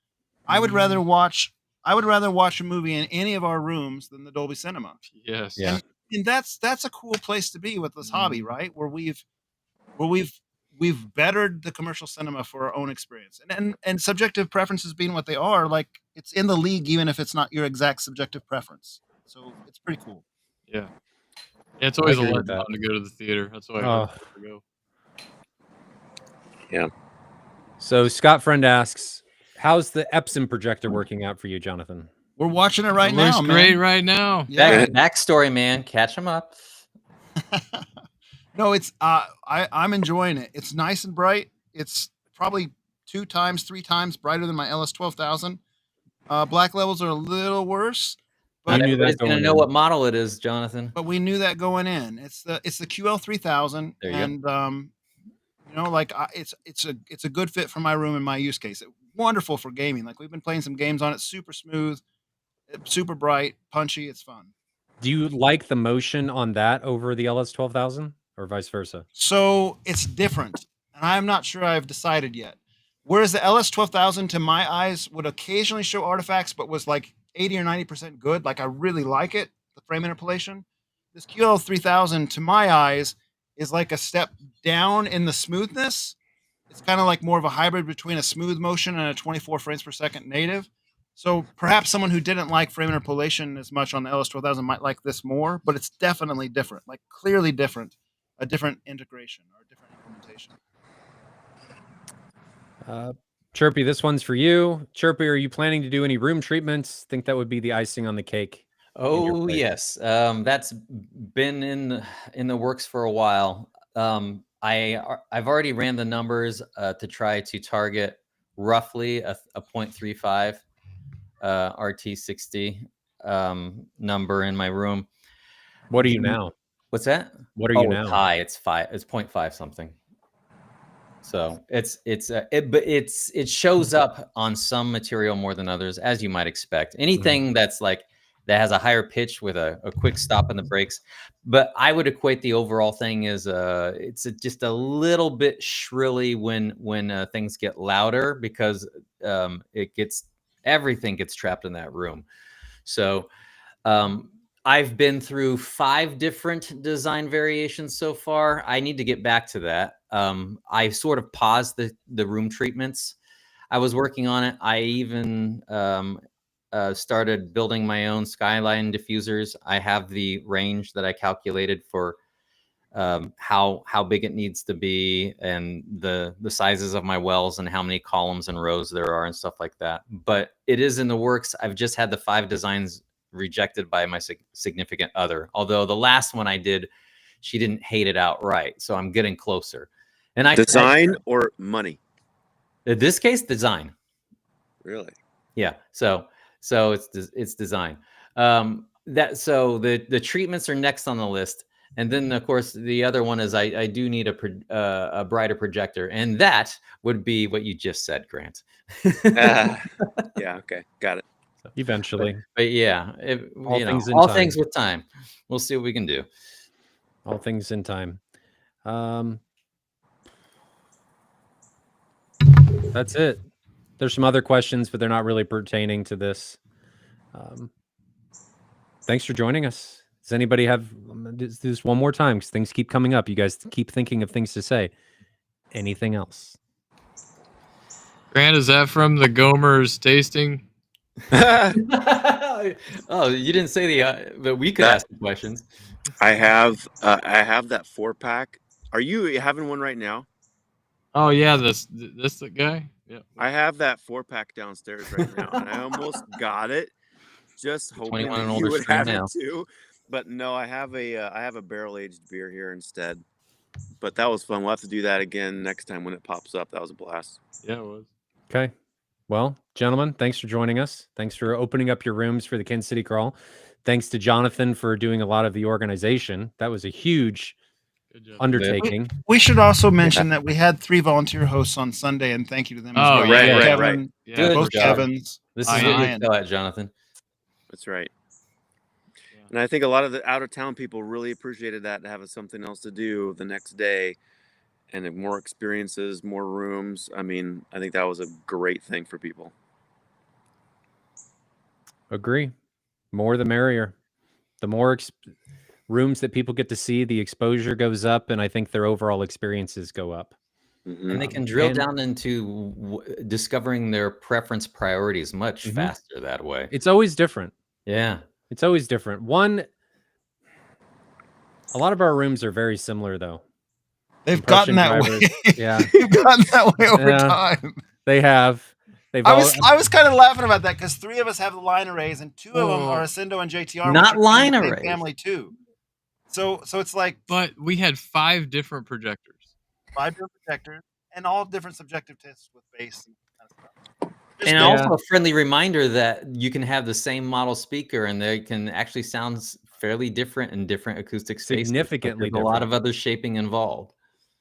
S4: I would rather watch a movie in any of our rooms than the Dolby Cinema.
S3: Yes.
S1: Yeah.
S4: And that's a cool place to be with this hobby, right? Where we've bettered the commercial cinema for our own experience. And subjective preferences being what they are, like it's in the league even if it's not your exact subjective preference. So it's pretty cool.
S3: Yeah. It's always a
S1: agree with
S3: letdown
S1: that.
S3: to go to the theater. That's why I
S1: Oh.
S3: never go.
S2: Yeah.
S1: So Scott Friend asks, how's the Epson projector working out for you, Jonathan?
S4: We're watching it right
S3: It
S4: now,
S3: looks
S4: man.
S3: great right now.
S4: Yeah.
S5: Backstory, man. Catch them up.
S4: No, it's I'm enjoying it. It's nice and bright. It's probably 2 times, 3 times brighter than my LS12000. Black levels are a little worse,
S1: You
S4: but
S1: knew that
S5: Everybody's gonna
S1: going
S5: know
S1: in.
S5: what model it is, Jonathan.
S4: we knew that going in. It's the QL3000,
S5: There you go.
S4: and you know, like it's a good fit for my room and my use case. Wonderful for gaming. Like we've been playing some games on it. Super smooth, super bright, punchy. It's fun.
S1: Do you like the motion on that over the LS12000 or vice versa?
S4: So it's different, and I'm not sure I've decided yet. Whereas the LS12000, to my eyes, would occasionally show artifacts, but was like 80 or 90% good. Like I really like it, the frame interpolation. This QL3000, to my eyes, is like a step down in the smoothness. It's kind of like more of a hybrid between a smooth motion and a 24 frames per second native. So perhaps someone who didn't like frame interpolation as much on the LS12000 might like this more, but it's definitely different, like clearly different, a different integration or a different implementation.
S1: Chirpy, this one's for you. Chirpy, are you planning to do any room treatments? Think that would be the icing on the cake.
S5: Oh yes, that's been in the works for a while. I've already ran the numbers to try to target roughly a 0.35 RT60 number in my room.
S1: What are you now?
S5: What's that?
S1: What are you now?
S5: It's high. It's 0.5 something. So it shows up on some material more than others, as you might expect. Anything that's like that has a higher pitch with a quick stop in the brakes. But I would equate the overall thing as it's just a little bit shrilly when things get louder because everything gets trapped in that room. So I've been through 5 different design variations so far. I need to get back to that. I sort of paused the room treatments. I was working on it. I even started building my own skyline diffusers. I have the range that I calculated for how big it needs to be and the sizes of my wells and how many columns and rows there are and stuff like that. But it is in the works. I've just had the 5 designs rejected by my significant other. Although the last one I did, she didn't hate it outright. So I'm getting closer. And
S2: Design or money?
S5: In this case, design.
S2: Really?
S5: Yeah. So it's design. So the treatments are next on the list. And then, of course, the other one is I do need a brighter projector. And that would be what you just said, Grant.
S2: Yeah, okay. Got it.
S1: Eventually.
S5: But yeah,
S1: all
S5: things with time. We'll see what we can do.
S1: All things in time. That's it. There's some other questions, but they're not really pertaining to this. Thanks for joining us. Does anybody have this one more time? Because things keep coming up. You guys keep thinking of things to say. Anything else?
S3: Grant, is that from the Gomer's tasting?
S5: Oh, you didn't say but we could ask the questions.
S2: I have that 4-pack. Are you having one right now?
S3: Oh yeah, this guy. Yeah.
S2: I have that 4-pack downstairs right now, and I almost got it. Just hoping
S5: 21 and
S2: that
S5: older
S2: you would
S5: stream
S2: have
S5: now.
S2: it too. But no, I have a barrel aged beer here instead. But that was fun. We'll have to do that again next time when it pops up. That was a blast.
S3: Yeah, it was.
S1: Okay. Well, gentlemen, thanks for joining us. Thanks for opening up your rooms for the Kansas City Crawl. Thanks to Jonathan for doing a lot of the organization. That was a huge
S3: Good job.
S1: undertaking.
S4: We should also mention that we had 3 volunteer hosts on Sunday, and thank you to them as
S3: Oh,
S4: well.
S3: yeah,
S2: right,
S4: Kevin,
S3: Yeah,
S5: Good
S4: both
S5: job.
S4: Kevins.
S5: This
S3: I
S5: is what
S4: Ian.
S5: you feel at, Jonathan.
S2: That's right.
S3: Yeah.
S2: And I think a lot of the out of town people really appreciated that, to have something else to do the next day, and more experiences, more rooms. I mean, I think that was a great thing for people.
S1: Agree. More the merrier. The more rooms that people get to see, the exposure goes up, and I think their overall experiences go up.
S2: Mhm.
S5: And they can drill
S1: and-
S5: down into discovering their preference priorities much
S1: Mhm.
S5: faster that way.
S1: It's always different.
S5: Yeah.
S1: It's always different. A lot of our rooms are very similar, though.
S4: They've
S1: Compression
S4: gotten that
S1: drivers,
S4: way.
S1: yeah.
S4: They've gotten that way over
S1: Yeah.
S4: time.
S1: They have. They've
S4: I
S1: all.
S4: was kind of laughing about that because 3 of us have the line arrays and 2 of them
S3: Whoa.
S4: are Ascendo and JTR.
S5: Not
S4: which are in
S5: line
S4: the same
S5: arrays.
S4: family too. So it's like
S3: But we had 5 different projectors.
S4: 5 different projectors and all different subjective tests with bass and kind of stuff. Just
S5: And
S1: Yeah.
S5: also a friendly reminder that you can have the same model speaker and they can actually sound fairly different in different acoustic spaces.
S1: Significantly
S5: There's a lot
S1: different.
S5: of other shaping involved.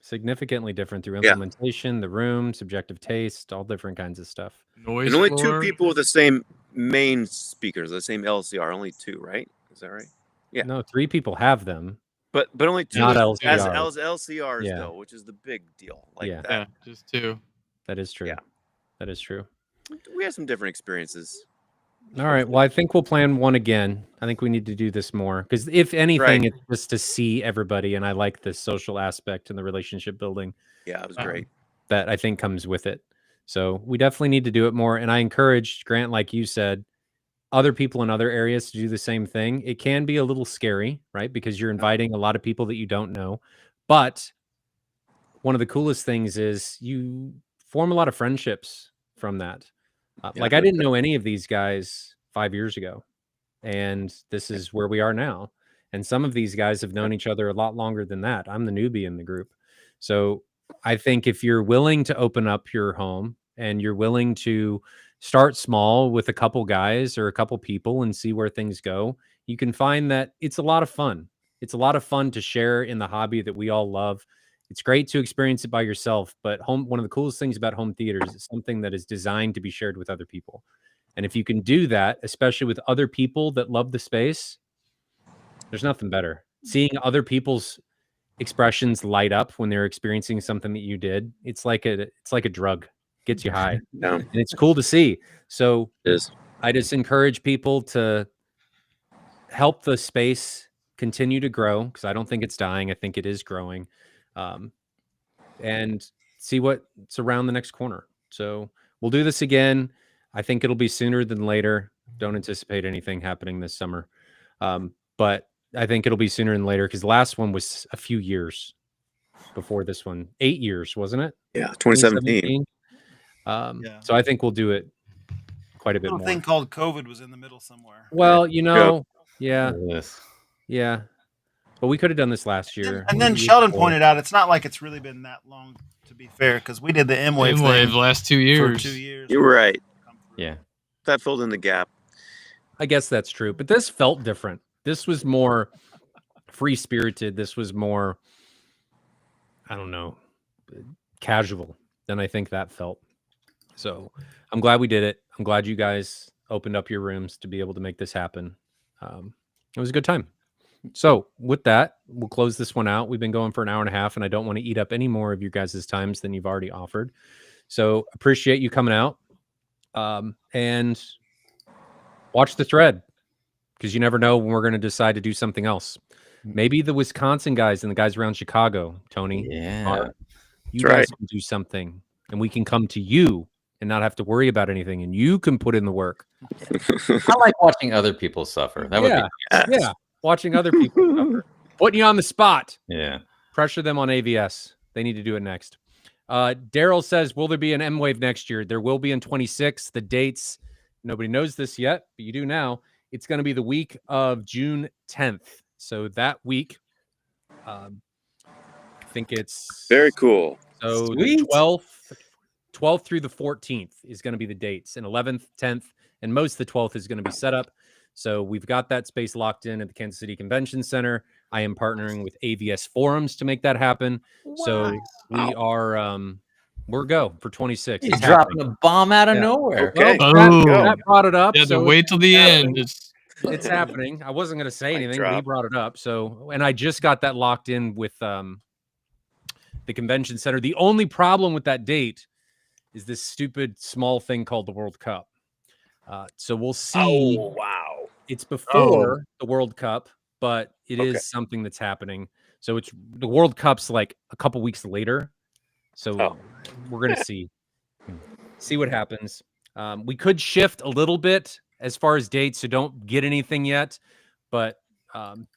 S1: Significantly different through
S2: Yeah.
S1: implementation, the room, subjective taste, all different kinds of stuff.
S3: Noise
S2: And only
S3: floor.
S2: 2 people with the same main speakers, the same LCR. Only 2, right? Is that right? Yeah.
S1: No, 3 people have them.
S2: But only 2
S1: Not
S2: as
S1: LCRs.
S2: LCRs
S1: Yeah.
S2: though, which is the big deal. Like
S1: Yeah.
S2: that.
S3: Yeah, just 2.
S1: That is true.
S2: Yeah.
S1: That is true.
S2: We had some different experiences.
S1: All right. Well, I think we'll plan one again. I think we need to do this more because, if anything,
S2: Right.
S1: it's just to see everybody, and I like the social aspect and the relationship building.
S2: Yeah, it was great.
S1: That I think comes with it. So we definitely need to do it more. And I encourage Grant, like you said, other people in other areas to do the same thing. It can be a little scary, right? Because you're inviting a lot of people that you don't know. But one of the coolest things is you form a lot of friendships from that. Like I didn't know any of these guys 5 years ago, and this is where we are now. And some of these guys have known each other a lot longer than that. I'm the newbie in the group. So I think if you're willing to open up your home and you're willing to start small with a couple guys or a couple people and see where things go, you can find that it's a lot of fun. It's a lot of fun to share in the hobby that we all love. It's great to experience it by yourself, but one of the coolest things about home theaters is something that is designed to be shared with other people. And if you can do that, especially with other people that love the space, there's nothing better. Seeing other people's expressions light up when they're experiencing something that you did, it's like a drug. Gets you high.
S2: Yeah.
S1: And it's cool to see. So
S2: It is.
S1: I just encourage people to help the space continue to grow, because I don't think it's dying. I think it is growing. And see what's around the next corner. So we'll do this again. I think it'll be sooner than later. Don't anticipate anything happening this summer. But I think it'll be sooner than later, because the last one was a few years before this one. 8 years, wasn't it?
S2: Yeah, 2017.
S1: So I think we'll do it quite a bit
S4: little
S1: more.
S4: thing called COVID was in the middle somewhere.
S1: Well, yeah.
S5: Yes.
S1: Yeah. But we could have done this last year.
S4: And then
S1: the year
S4: Sheldon
S1: before.
S4: pointed out it's not like it's really been that long, to be fair, because we did the M-Wave
S3: M-Wave
S4: thing
S3: last 2
S4: for
S3: years.
S4: 2 years.
S2: You were right.
S5: Yeah.
S2: That filled in the gap.
S1: I guess that's true. But this felt different. This was more free-spirited. This was more, I don't know, casual than I think that felt. So I'm glad we did it. I'm glad you guys opened up your rooms to be able to make this happen. It was a good time. So with that, we'll close this one out. We've been going for an hour and a half, and I don't want to eat up any more of your guys' times than you've already offered. So appreciate you coming out, and watch the thread, because you never know when we're going to decide to do something else. Maybe the Wisconsin guys and the guys around Chicago, Tony,
S5: Yeah.
S1: you
S2: That's
S1: guys
S2: right.
S1: can do something, and we can come to you and not have to worry about anything, and you can put in the work.
S5: I like watching other people suffer. That would be
S1: Yeah, watching other people suffer. Putting you on the spot.
S5: yeah.
S1: Pressure them on AVS. They need to do it next. Daryl says, will there be an M-Wave next year? There will be in 26. The dates, nobody knows this yet, but you do now. It's going to be the week of June 10th. So that week, I think it's
S2: Very cool.
S1: So
S5: Sweet.
S1: the 12th through the 14th is going to be the dates, and 11th, 10th, and most of the 12th is going to be set up. So we've got that space locked in at the Kansas City Convention Center. I am partnering with AVS Forums to make that happen. So we are we're go for 26.
S5: He's dropping a bomb out of nowhere.
S2: Okay.
S1: Well,
S3: Oh.
S1: Matt brought it up.
S3: Yeah,
S1: So
S3: wait till the end.
S1: it's happening. I wasn't going to say
S2: Mic
S1: anything, but he
S2: drop.
S1: brought it up. So, and I just got that locked in with the convention center. The only problem with that date is this stupid small thing called the World Cup. So we'll see.
S2: Oh, wow.
S1: It's before the World Cup, but it is something that's happening. So it's the World Cup's like a couple weeks later. So we're going to see what happens. We could shift a little bit as far as dates, so don't get anything yet, but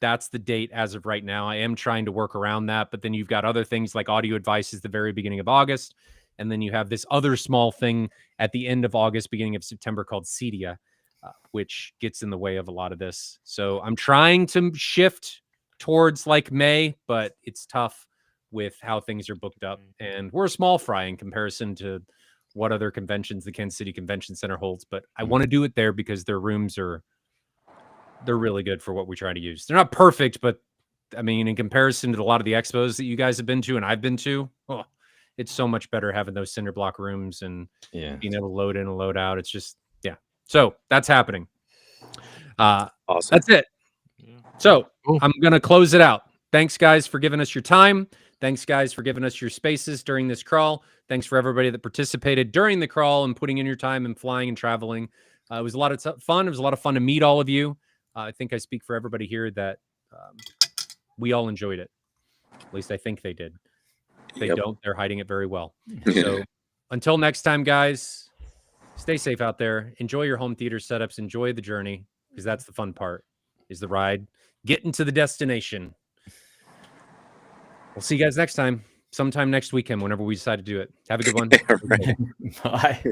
S1: that's the date as of right now. I am trying to work around that, but then you've got other things like audio advice is the very beginning of August, and then you have this other small thing at the end of August, beginning of September called Cedia, which gets in the way of a lot of this. So I'm trying to shift towards like May, but it's tough with how things are booked up, and we're a small fry in comparison to what other conventions the Kansas City Convention Center holds, but I want to do it there because their rooms they're really good for what we try to use. They're not perfect, but I mean, in comparison to a lot of the expos that you guys have been to and I've been to, it's so much better having those cinder block rooms and being able to load in and load out. It's just, so that's happening.
S2: Awesome.
S1: That's it. So I'm going to close it out. Thanks guys for giving us your time. Thanks guys for giving us your spaces during this crawl. Thanks for everybody that participated during the crawl and putting in your time and flying and traveling. It was a lot of fun. It was a lot of fun to meet all of you. I think I speak for everybody here that we all enjoyed it. At least I think they did. If they don't, they're hiding it very well. So until next time, guys, stay safe out there. Enjoy your home theater setups. Enjoy the journey, because that's the fun part, is the ride. Getting to the destination. We'll see you guys next time. Sometime next weekend, whenever we decide to do it. Have a good one.
S5: Bye.